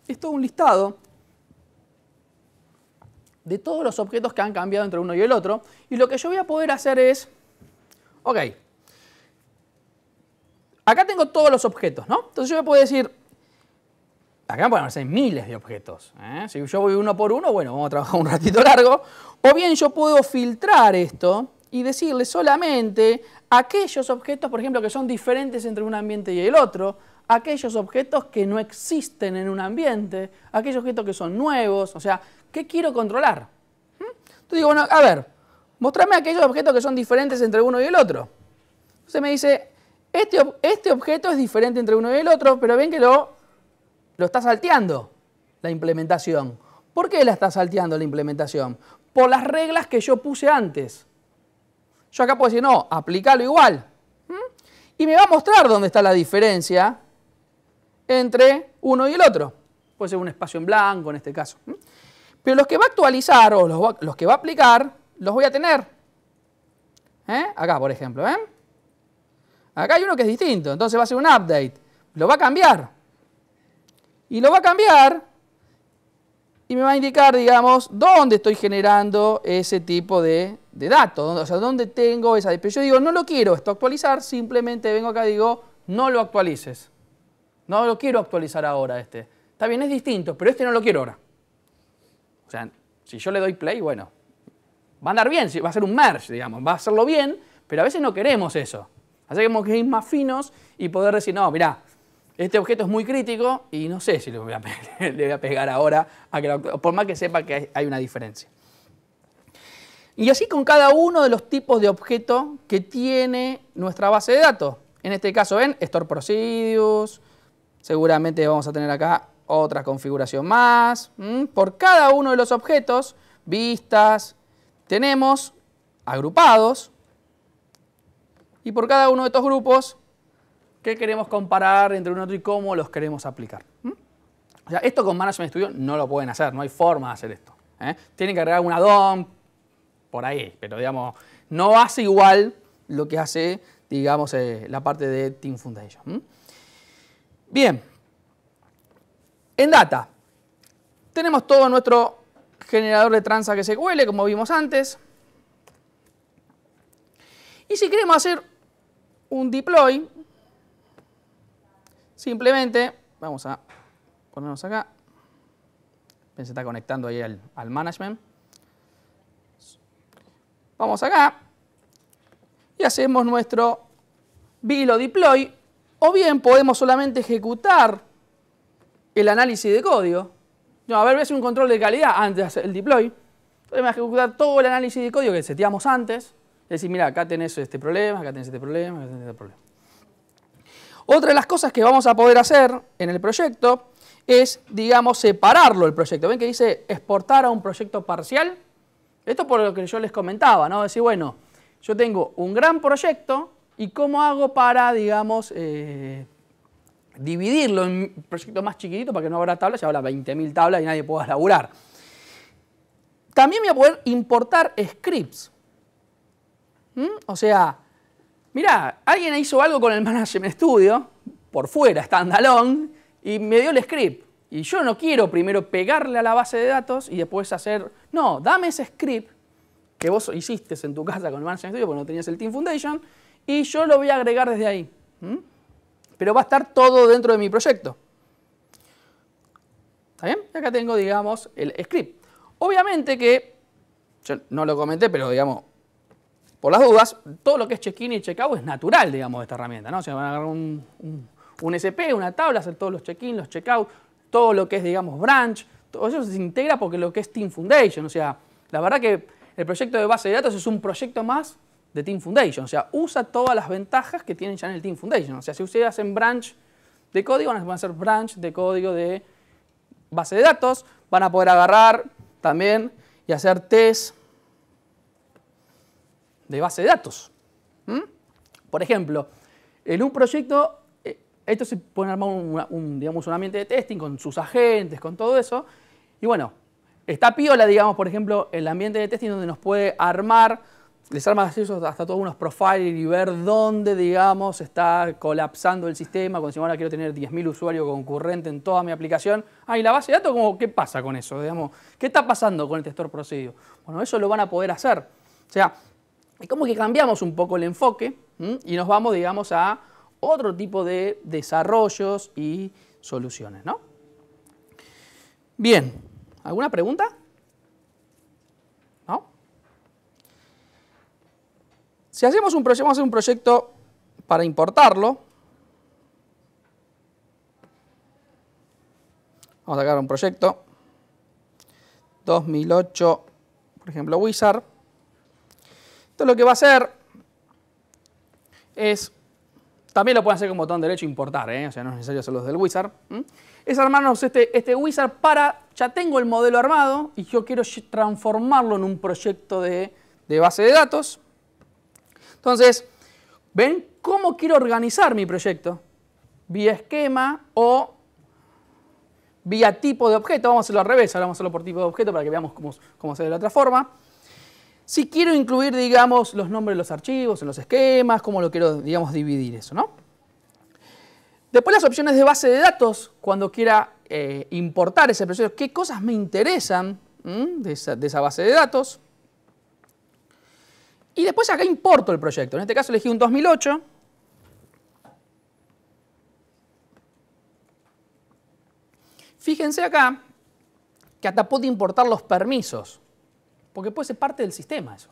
es todo un listado de todos los objetos que han cambiado entre uno y el otro. Y lo que yo voy a poder hacer es, ok, acá tengo todos los objetos, ¿no? Entonces yo voy a poder decir, acá pueden ser miles de objetos. Si yo voy uno por uno, bueno, vamos a trabajar un ratito largo. O bien yo puedo filtrar esto y decirle solamente aquellos objetos, por ejemplo, que son diferentes entre un ambiente y el otro, aquellos objetos que no existen en un ambiente, aquellos objetos que son nuevos, o sea, ¿qué quiero controlar? Entonces digo, bueno, a ver, mostrame aquellos objetos que son diferentes entre uno y el otro. Entonces me dice, este objeto es diferente entre uno y el otro, pero ven que lo está salteando la implementación. ¿Por qué la está salteando la implementación? Por las reglas que yo puse antes. Yo acá puedo decir, no, aplícalo igual. Y me va a mostrar dónde está la diferencia entre uno y el otro. Puede ser un espacio en blanco en este caso. Pero los que va a actualizar o los que va a aplicar, los voy a tener. Acá, por ejemplo. Acá hay uno que es distinto, entonces va a ser un update. Lo va a cambiar. Y lo va a cambiar y me va a indicar, digamos, dónde estoy generando ese tipo de datos. O sea, dónde tengo esa... Pero yo digo, no lo quiero esto actualizar, simplemente vengo acá y digo, no lo actualices. No lo quiero actualizar ahora este. Está bien, es distinto, pero este no lo quiero ahora. O sea, si yo le doy play, bueno, va a andar bien, va a ser un merge, digamos, va a hacerlo bien, pero a veces no queremos eso. Así que tenemos que ir más finos y poder decir, no, mirá, este objeto es muy crítico y no sé si le voy a pegar ahora, por más que sepa que hay una diferencia. Y así con cada uno de los tipos de objetos que tiene nuestra base de datos. En este caso, ven, Store Procedures, seguramente vamos a tener acá otra configuración más. Por cada uno de los objetos, vistas, tenemos agrupados. Y por cada uno de estos grupos, ¿qué queremos comparar entre uno y otro y cómo los queremos aplicar? O sea, esto con Management Studio no lo pueden hacer, no hay forma de hacer esto. Tienen que agregar un add-on por ahí, pero digamos, no hace igual lo que hace, digamos, la parte de Team Foundation. Bien. En Data, tenemos todo nuestro generador de transact SQL, como vimos antes. Y si queremos hacer un deploy, simplemente vamos a ponernos acá. Se está conectando ahí al management. Vamos acá y hacemos nuestro build o deploy. O bien podemos solamente ejecutar el análisis de código. No, a ver, voy a hacer un control de calidad antes de hacer el deploy. Entonces voy a ejecutar todo el análisis de código que seteamos antes. Es decir, mira, acá tenés este problema, acá tenés este problema, acá tenés este problema. Otra de las cosas que vamos a poder hacer en el proyecto es, digamos, separarlo el proyecto. ¿Ven que dice exportar a un proyecto parcial? Esto es por lo que yo les comentaba, ¿no? Decir, bueno, yo tengo un gran proyecto y ¿cómo hago para, digamos, dividirlo en proyectos más chiquititos para que no habrá tablas? Ya habrá 20.000 tablas y nadie pueda laburar. También voy a poder importar scripts. O sea, mirá, alguien hizo algo con el Management Studio, por fuera, standalone, y me dio el script. Y yo no quiero primero pegarle a la base de datos y después hacer... No, dame ese script que vos hiciste en tu casa con el Management Studio porque no tenías el Team Foundation y yo lo voy a agregar desde ahí. Pero va a estar todo dentro de mi proyecto. ¿Está bien? Y acá tengo, digamos, el script. Obviamente que, yo no lo comenté, pero digamos, por las dudas, todo lo que es check-in y check-out es natural, digamos, de esta herramienta, ¿no? O sea, van a agarrar un SP, una tabla, hacer todos los check-in, los check-out, todo lo que es, digamos, branch, todo eso se integra porque lo que es Team Foundation. O sea, la verdad que el proyecto de base de datos es un proyecto más de Team Foundation. O sea, usa todas las ventajas que tienen ya en el Team Foundation. O sea, si ustedes hacen branch de código, van a hacer branch de código de base de datos. Van a poder agarrar también y hacer test de base de datos. Por ejemplo, en un proyecto, esto se puede armar digamos, un ambiente de testing con sus agentes, con todo eso. Y bueno, está piola, digamos, por ejemplo, el ambiente de testing donde nos puede armar, les arma hasta todos unos profiles y ver dónde, digamos, está colapsando el sistema. Cuando si ahora quiero tener 10.000 usuarios concurrentes en toda mi aplicación. ¿Y la base de datos cómo, qué pasa con eso? Digamos, ¿qué está pasando con el testor procedio? Bueno, eso lo van a poder hacer. O sea, es como que cambiamos un poco el enfoque y nos vamos, digamos, a otro tipo de desarrollos y soluciones, ¿no? Bien, ¿alguna pregunta? ¿No? Si hacemos un proyecto, vamos a hacer un proyecto para importarlo. Vamos a sacar un proyecto 2008, por ejemplo, Wizard. Esto lo que va a hacer es, también lo pueden hacer con botón derecho importar, o sea, no es necesario hacerlo desde el Wizard. Es armarnos este Wizard para, ya tengo el modelo armado y yo quiero transformarlo en un proyecto de base de datos. Entonces, ¿ven cómo quiero organizar mi proyecto? Vía esquema o vía tipo de objeto. Vamos a hacerlo al revés, ahora vamos a hacerlo por tipo de objeto para que veamos cómo se ve de la otra forma. Si quiero incluir, digamos, los nombres de los archivos en los esquemas, cómo lo quiero, digamos, dividir eso, ¿no? Después las opciones de base de datos, cuando quiera importar ese proceso, qué cosas me interesan de esa base de datos. Y después acá importo el proyecto. En este caso elegí un 2008. Fíjense acá que hasta puedo importar los permisos, porque puede ser parte del sistema eso.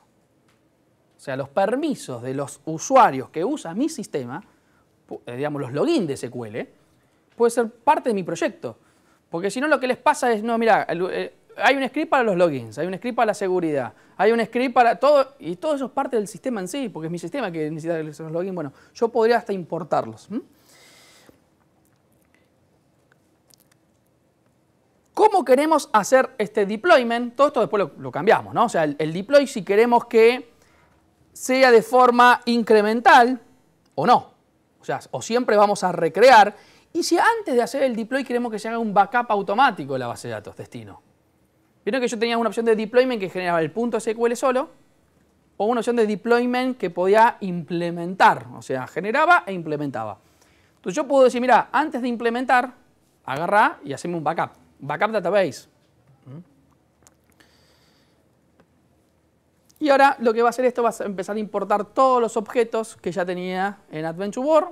O sea, los permisos de los usuarios que usan mi sistema, digamos los logins de SQL, puede ser parte de mi proyecto. Porque si no lo que les pasa es, no, mira, hay un script para los logins, hay un script para la seguridad, hay un script para todo, y todo eso es parte del sistema en sí, porque es mi sistema que necesita los logins. Bueno, yo podría hasta importarlos. ¿Cómo queremos hacer este deployment? Todo esto después lo cambiamos, ¿no? O sea, el deploy si queremos que sea de forma incremental o no. O sea, o siempre vamos a recrear. Y si antes de hacer el deploy queremos que se haga un backup automático de la base de datos destino. Vieron que yo tenía una opción de deployment que generaba el .SQL solo o una opción de deployment que podía implementar. O sea, generaba e implementaba. Entonces yo puedo decir, mira, antes de implementar, agarrá y hacemos un backup. Backup database. Y ahora lo que va a hacer esto va a empezar a importar todos los objetos que ya tenía en Adventure World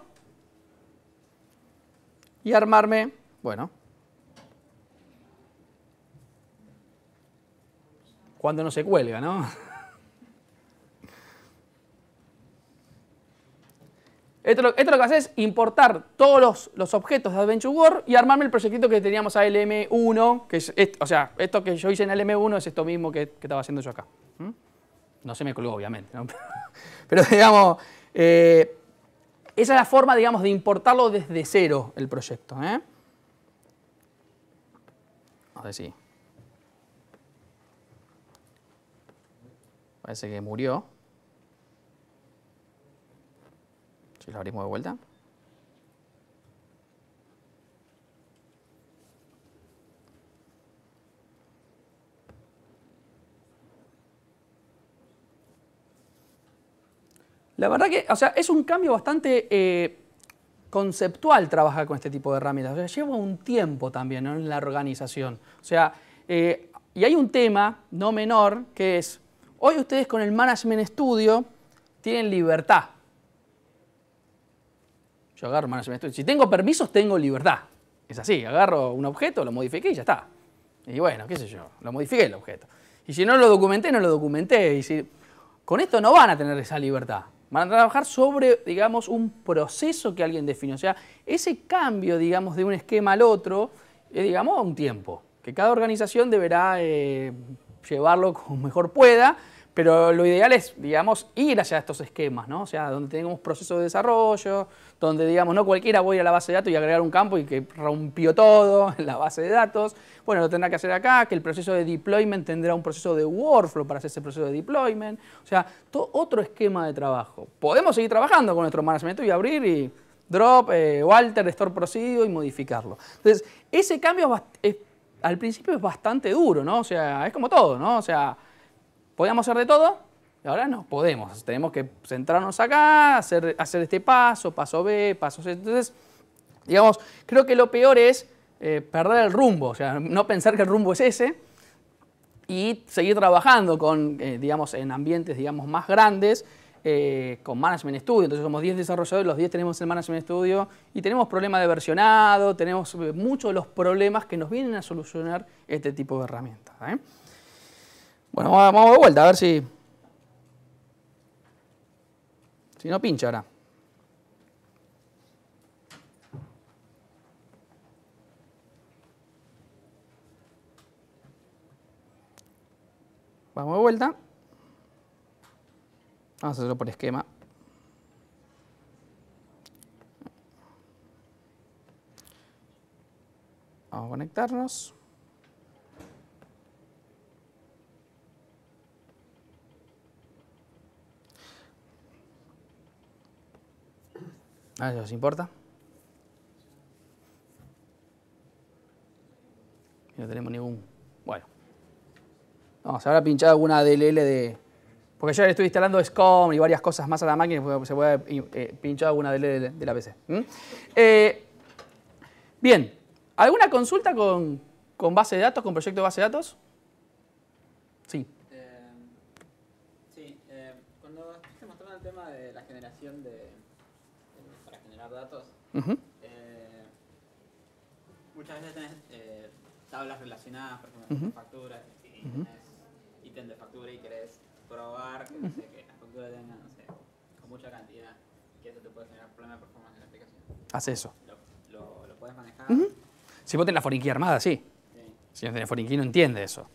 y armarme, bueno, cuando no se cuelga, ¿no? Esto lo que va a hacer es importar todos los objetos de Adventure World y armarme el proyectito que teníamos a LM1, que es o sea, esto que yo hice en LM1 es esto mismo que estaba haciendo yo acá. No se me colgó, obviamente, ¿no? Pero digamos, esa es la forma, digamos, de importarlo desde cero el proyecto. A ver si. Parece que murió. Si lo abrimos de vuelta. La verdad que, o sea, es un cambio bastante conceptual trabajar con este tipo de herramientas. O sea, lleva un tiempo también, ¿no?, en la organización. O sea, y hay un tema no menor que es, hoy ustedes con el Management Studio tienen libertad. Yo agarro Management Studio. Si tengo permisos, tengo libertad. Es así, agarro un objeto, lo modifiqué y ya está. Y bueno, qué sé yo, lo modifiqué el objeto. Y si no lo documenté, no lo documenté. Y si, con esto no van a tener esa libertad. Van a trabajar sobre, digamos, un proceso que alguien define. O sea, ese cambio, digamos, de un esquema al otro, es, digamos, un tiempo. Que cada organización deberá llevarlo como mejor pueda, Pero lo ideal es, digamos, ir hacia estos esquemas, ¿no? O sea, donde tengamos procesos de desarrollo, donde, digamos, no cualquiera voy a la base de datos y agregar un campo y que rompió todo en la base de datos. Bueno, lo tendrá que hacer acá, que el proceso de deployment tendrá un proceso de workflow para hacer ese proceso de deployment. O sea, otro esquema de trabajo. Podemos seguir trabajando con nuestro management y abrir y drop, alter, restore procedure y modificarlo. Entonces, ese cambio al principio es bastante duro, ¿no? O sea, es como todo, ¿no? O sea, podíamos hacer de todo y ahora no podemos. Tenemos que centrarnos acá, hacer este paso B, paso C. Entonces, digamos, creo que lo peor es perder el rumbo, o sea, no pensar que el rumbo es ese y seguir trabajando con, digamos, en ambientes, digamos, más grandes, con Management Studio. Entonces somos 10 desarrolladores, los 10 tenemos el Management Studio y tenemos problemas de versionado, tenemos muchos de los problemas que nos vienen a solucionar este tipo de herramientas. Bueno, vamos de vuelta a ver si no pincha ahora. Vamos de vuelta. Vamos a hacerlo por esquema. Vamos a conectarnos. A ver si os importa. No tenemos ningún... Bueno. No, se habrá pinchado alguna DLL de... Porque yo le estoy instalando SCOM y varias cosas más a la máquina y se puede pinchar alguna DLL de la PC. Bien. ¿Alguna consulta con base de datos, con proyecto de base de datos? Sí. Cuando estuviste mostrando el tema de la generación para generar datos, muchas veces tenés tablas relacionadas, por ejemplo, con facturas, y tenés ítem de factura y querés probar que, no sé, que la factura tenga, no sé, con mucha cantidad, que eso te puede generar problemas de performance en la aplicación. Hace eso. ¿Lo puedes manejar? Si vos tenés la foreign key armada, sí. Si no tenés foreign key, no entiende eso.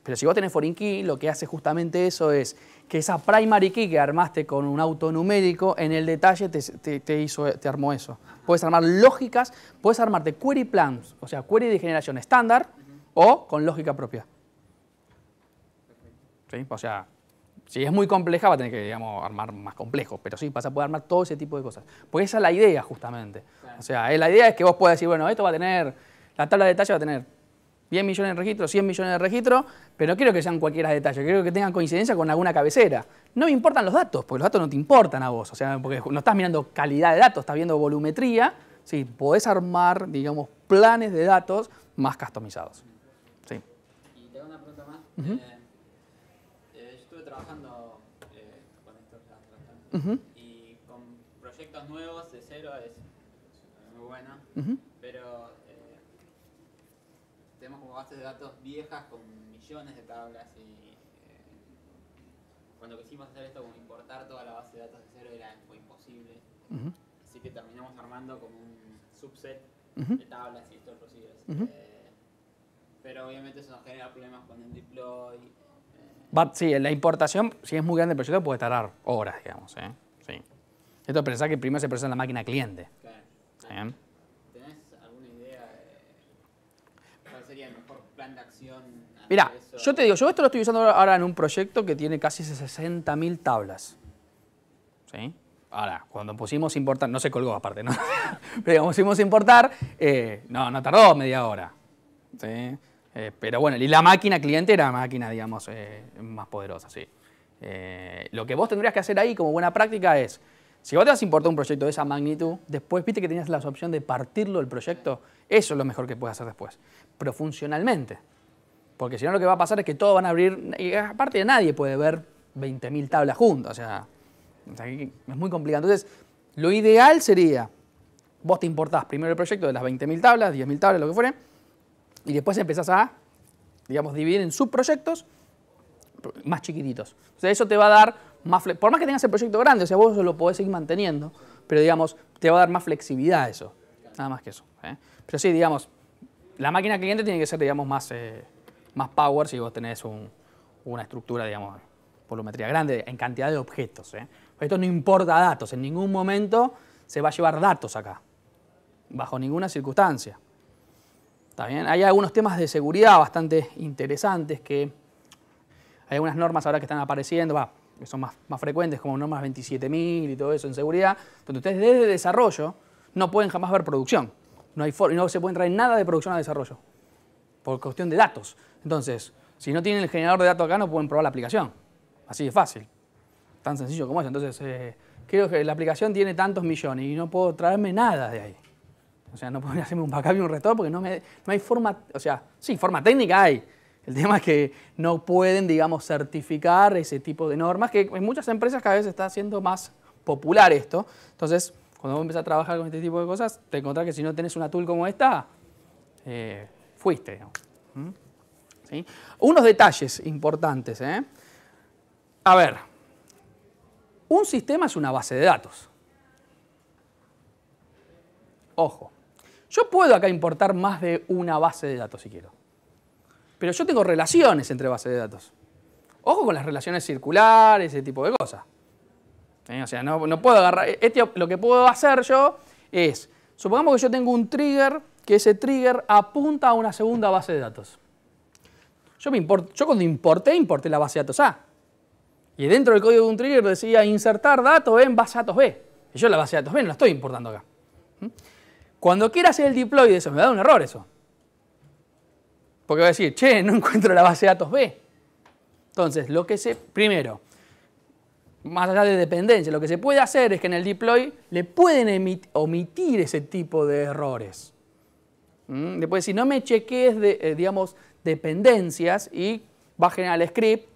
Pero si vos tenés foreign key, lo que hace justamente eso es que esa primary key que armaste con un auto numérico, en el detalle te armó eso. Puedes armar lógicas, puedes armarte query plans, o sea, query de generación estándar o con lógica propia. ¿Sí? O sea, si es muy compleja va a tener que, digamos, armar más complejo, pero sí, vas a poder armar todo ese tipo de cosas. Porque esa es la idea, justamente. O sea, la idea es que vos puedas decir, bueno, esto va a tener, la tabla de detalle va a tener 10 millones de registros, 100 millones de registros, pero no quiero que sean cualquiera de detalles, quiero que tengan coincidencia con alguna cabecera. No me importan los datos, porque los datos no te importan a vos, o sea, porque no estás mirando calidad de datos, estás viendo volumetría, sí, podés armar, digamos, planes de datos más customizados. Sí. Y te hago una pregunta más. Yo estuve trabajando con esto ya bastante, y con proyectos nuevos de cero es muy bueno, pero tenemos como bases de datos viejas con millones de tablas y cuando quisimos hacer esto como importar toda la base de datos de cero fue imposible. Así que terminamos armando como un subset de tablas y store procedures. Pero obviamente eso nos genera problemas con el deploy. Sí, la importación, si es muy grande el proyecto, puede tardar horas, digamos. Sí. Esto pensá que primero se procesa en la máquina cliente. Claro. ¿Sí? ¿Tenés alguna idea de cuál sería el mejor plan de acción? Mirá, yo te digo, yo esto lo estoy usando ahora en un proyecto que tiene casi 60.000 tablas. ¿Sí? Ahora, cuando pusimos importar, no se colgó aparte, ¿no? Pero digamos, pusimos importar, no tardó media hora. ¿Sí? Pero bueno, y la máquina cliente era máquina, digamos, más poderosa, sí. Lo que vos tendrías que hacer ahí como buena práctica es, si vos te vas a importar un proyecto de esa magnitud, después viste que tenías la opción de partirlo el proyecto, eso es lo mejor que puedes hacer después, pero funcionalmente. Porque si no lo que va a pasar es que todos van a abrir, y aparte nadie puede ver 20.000 tablas juntas, o sea, es muy complicado. Entonces, lo ideal sería, vos te importás primero el proyecto de las 20.000 tablas, 10.000 tablas, lo que fuere, y después empezás a, digamos, dividir en subproyectos más chiquititos. O sea, eso te va a dar más por más que tengas el proyecto grande, o sea, vos lo podés seguir manteniendo, pero digamos, te va a dar más flexibilidad eso. Nada más que eso. Pero sí, digamos, la máquina cliente tiene que ser, digamos, más power si vos tenés una estructura, digamos, volumetría grande en cantidad de objetos. Esto no importa datos, en ningún momento se va a llevar datos acá, bajo ninguna circunstancia. ¿Está bien? Hay algunos temas de seguridad bastante interesantes que hay algunas normas ahora que están apareciendo, que son más frecuentes, como normas 27.000 y todo eso en seguridad, donde ustedes desde desarrollo no pueden jamás ver producción. Y no se puede traer nada de producción a desarrollo, por cuestión de datos. Entonces, si no tienen el generador de datos acá, no pueden probar la aplicación. Así de fácil. Tan sencillo como eso. Entonces, creo que la aplicación tiene tantos millones y no puedo traerme nada de ahí. O sea, no puedo hacerme un backup y un restore porque no hay forma, o sea, sí, forma técnica hay. El tema es que no pueden, digamos, certificar ese tipo de normas, que en muchas empresas cada vez está haciendo más popular esto. Entonces, cuando vos empezás a trabajar con este tipo de cosas, te encontrás que si no tenés una tool como esta, fuiste, ¿no? ¿Sí? Unos detalles importantes. A ver, un sistema es una base de datos. Ojo, yo puedo acá importar más de una base de datos si quiero. Pero yo tengo relaciones entre bases de datos. Ojo con las relaciones circulares, ese tipo de cosas. O sea, no puedo agarrar... lo que puedo hacer yo es, supongamos que yo tengo un trigger, que ese trigger apunta a una segunda base de datos. Yo cuando importé la base de datos A. Y dentro del código de un trigger decía insertar datos en base de datos B. Y yo la base de datos B no la estoy importando acá. Cuando quiera hacer el deploy de eso, me da un error eso. Porque va a decir, che, no encuentro la base de datos B. Entonces, primero, más allá de dependencia, lo que se puede hacer es que en el deploy le pueden omitir ese tipo de errores. Le puede decir, no me chequees, digamos, dependencias y va a generar el script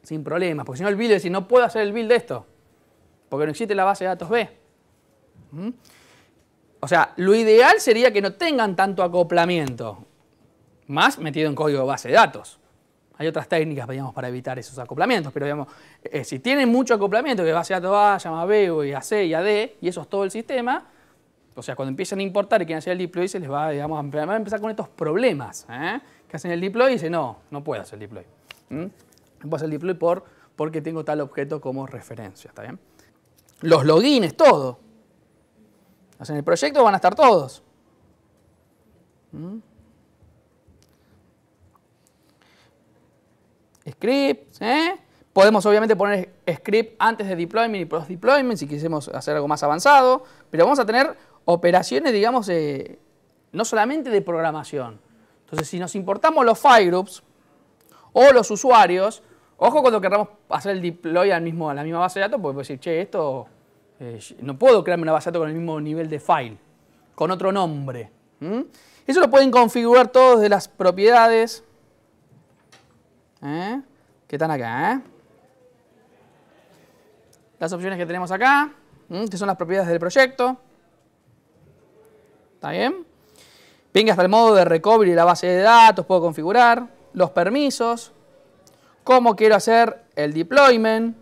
sin problemas. Porque si no el build dice, no puedo hacer el build de esto, porque no existe la base de datos B. O sea, lo ideal sería que no tengan tanto acoplamiento, más metido en código de base de datos. Hay otras técnicas, digamos, para evitar esos acoplamientos, pero digamos, si tienen mucho acoplamiento, que base de datos A llama a B y a C y a D, y eso es todo el sistema, o sea, cuando empiezan a importar y quieren hacer el deploy, se les va, digamos, a empezar con estos problemas, que hacen el deploy y dicen, no puedo hacer el deploy. No puedo hacer el deploy porque tengo tal objeto como referencia, ¿está bien? Los logins, todo. En el proyecto van a estar todos. Scripts, podemos obviamente poner script antes de deployment y post deployment si quisiéramos hacer algo más avanzado, pero vamos a tener operaciones, digamos, no solamente de programación. Entonces, si nos importamos los file groups o los usuarios, ojo cuando queramos hacer el deploy a la misma base de datos, porque decir, che, esto no puedo crearme una base de datos con el mismo nivel de file, con otro nombre. Eso lo pueden configurar todos de las propiedades que están acá. Las opciones que tenemos acá, que son las propiedades del proyecto. ¿Está bien? Venga hasta el modo de recovery de la base de datos, puedo configurar los permisos, cómo quiero hacer el deployment,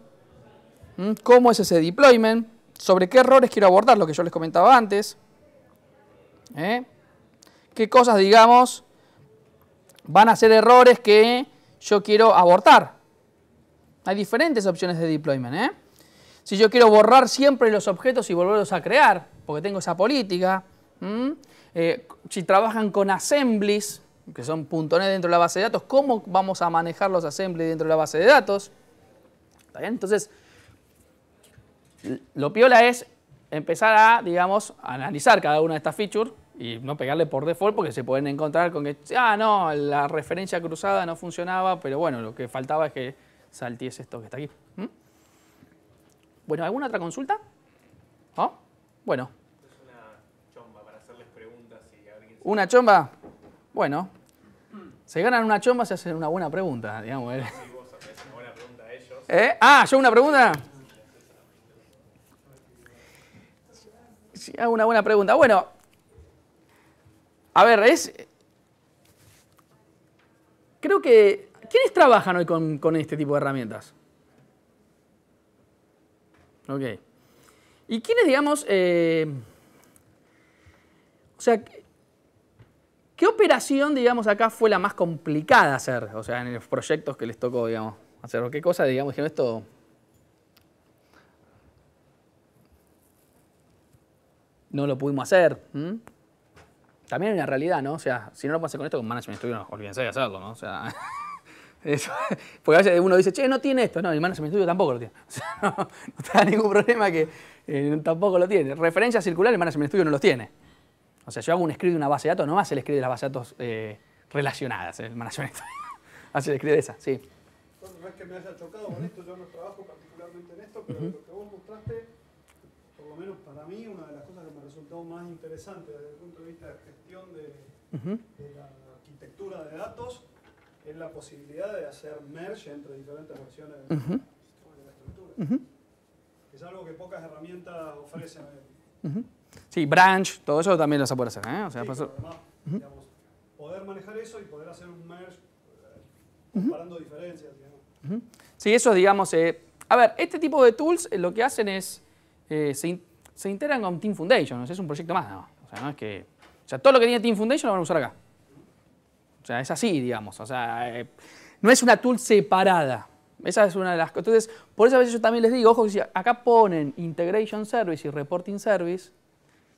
cómo es ese deployment, sobre qué errores quiero abordar, lo que yo les comentaba antes. Qué cosas, digamos, van a ser errores que yo quiero abortar. Hay diferentes opciones de deployment. Si yo quiero borrar siempre los objetos y volverlos a crear, porque tengo esa política. Si trabajan con assemblies, que son .NET dentro de la base de datos, ¿cómo vamos a manejar los assemblies dentro de la base de datos? ¿Está bien? Entonces, lo piola es empezar a, digamos, analizar cada una de estas features y no pegarle por default porque se pueden encontrar con que, no, la referencia cruzada no funcionaba, pero bueno, lo que faltaba es que saltiese esto que está aquí. Bueno, ¿alguna otra consulta? ¿Oh? Bueno. Es una chomba para hacerles preguntas y alguien... ¿Una chomba? Bueno. Se ganan una chomba si hacen una buena pregunta, digamos. Si vos haces una buena pregunta a ellos... ¿Yo una pregunta? Si hago una buena pregunta. Bueno, a ver, creo que... ¿Quiénes trabajan hoy con este tipo de herramientas? Ok. ¿Y quiénes, digamos, o sea, qué operación, digamos, acá fue la más complicada hacer? O sea, en los proyectos que les tocó, digamos, hacer cualquier cosa, digamos, dijeron esto. No lo pudimos hacer. También hay una realidad, ¿no? O sea, si no lo puedo hacer con esto, con Management Studio, no, olvídense de hacerlo, ¿no? O sea, eso, porque a veces uno dice, che, no tiene esto. No, el Management Studio tampoco lo tiene. O sea, no está ningún problema que tampoco lo tiene. Referencias circulares, el Management Studio no los tiene. O sea, yo hago un script de una base de datos, no hace el script de las bases de datos relacionadas, el Management Studio. Hace el script de esa, sí. Bueno, no es que me haya chocado con esto, yo no trabajo particularmente en esto, pero lo que vos mostraste, por lo menos para mí, una de las cosas que me resultó más interesante desde el punto de vista de gestión de la arquitectura de datos, es la posibilidad de hacer merge entre diferentes versiones de la estructura. Es algo que pocas herramientas ofrecen. Sí, branch, todo eso también lo se puede hacer, ¿eh? O sea, Sí, pasó... además, digamos, poder manejar eso y poder hacer un merge comparando diferencias. Digamos. Sí, eso digamos... a ver, este tipo de tools lo que hacen es... se integran con Team Foundation, o sea, es un proyecto más, ¿no? O sea, no es que... O sea, todo lo que tiene Team Foundation lo van a usar acá. O sea, es así, digamos. O sea, no es una tool separada. Esa es una de las cosas. Entonces, por eso a veces yo también les digo, ojo, si acá ponen Integration Service y Reporting Service,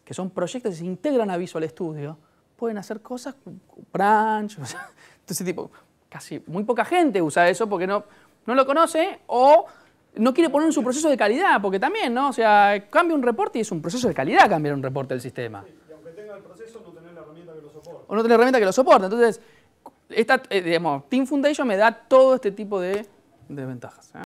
que son proyectos que se integran a Visual Studio, pueden hacer cosas con branch, o sea, entonces tipo, casi muy poca gente usa eso porque no lo conoce o no quiere poner en su proceso de calidad, porque también, ¿no? O sea, cambia un reporte y es un proceso de calidad cambiar un reporte del sistema. Sí, y aunque tenga el proceso, no tener la herramienta que lo soporte. O no tener herramienta que lo soporte. Entonces, digamos, Team Foundation me da todo este tipo de ventajas, ¿eh?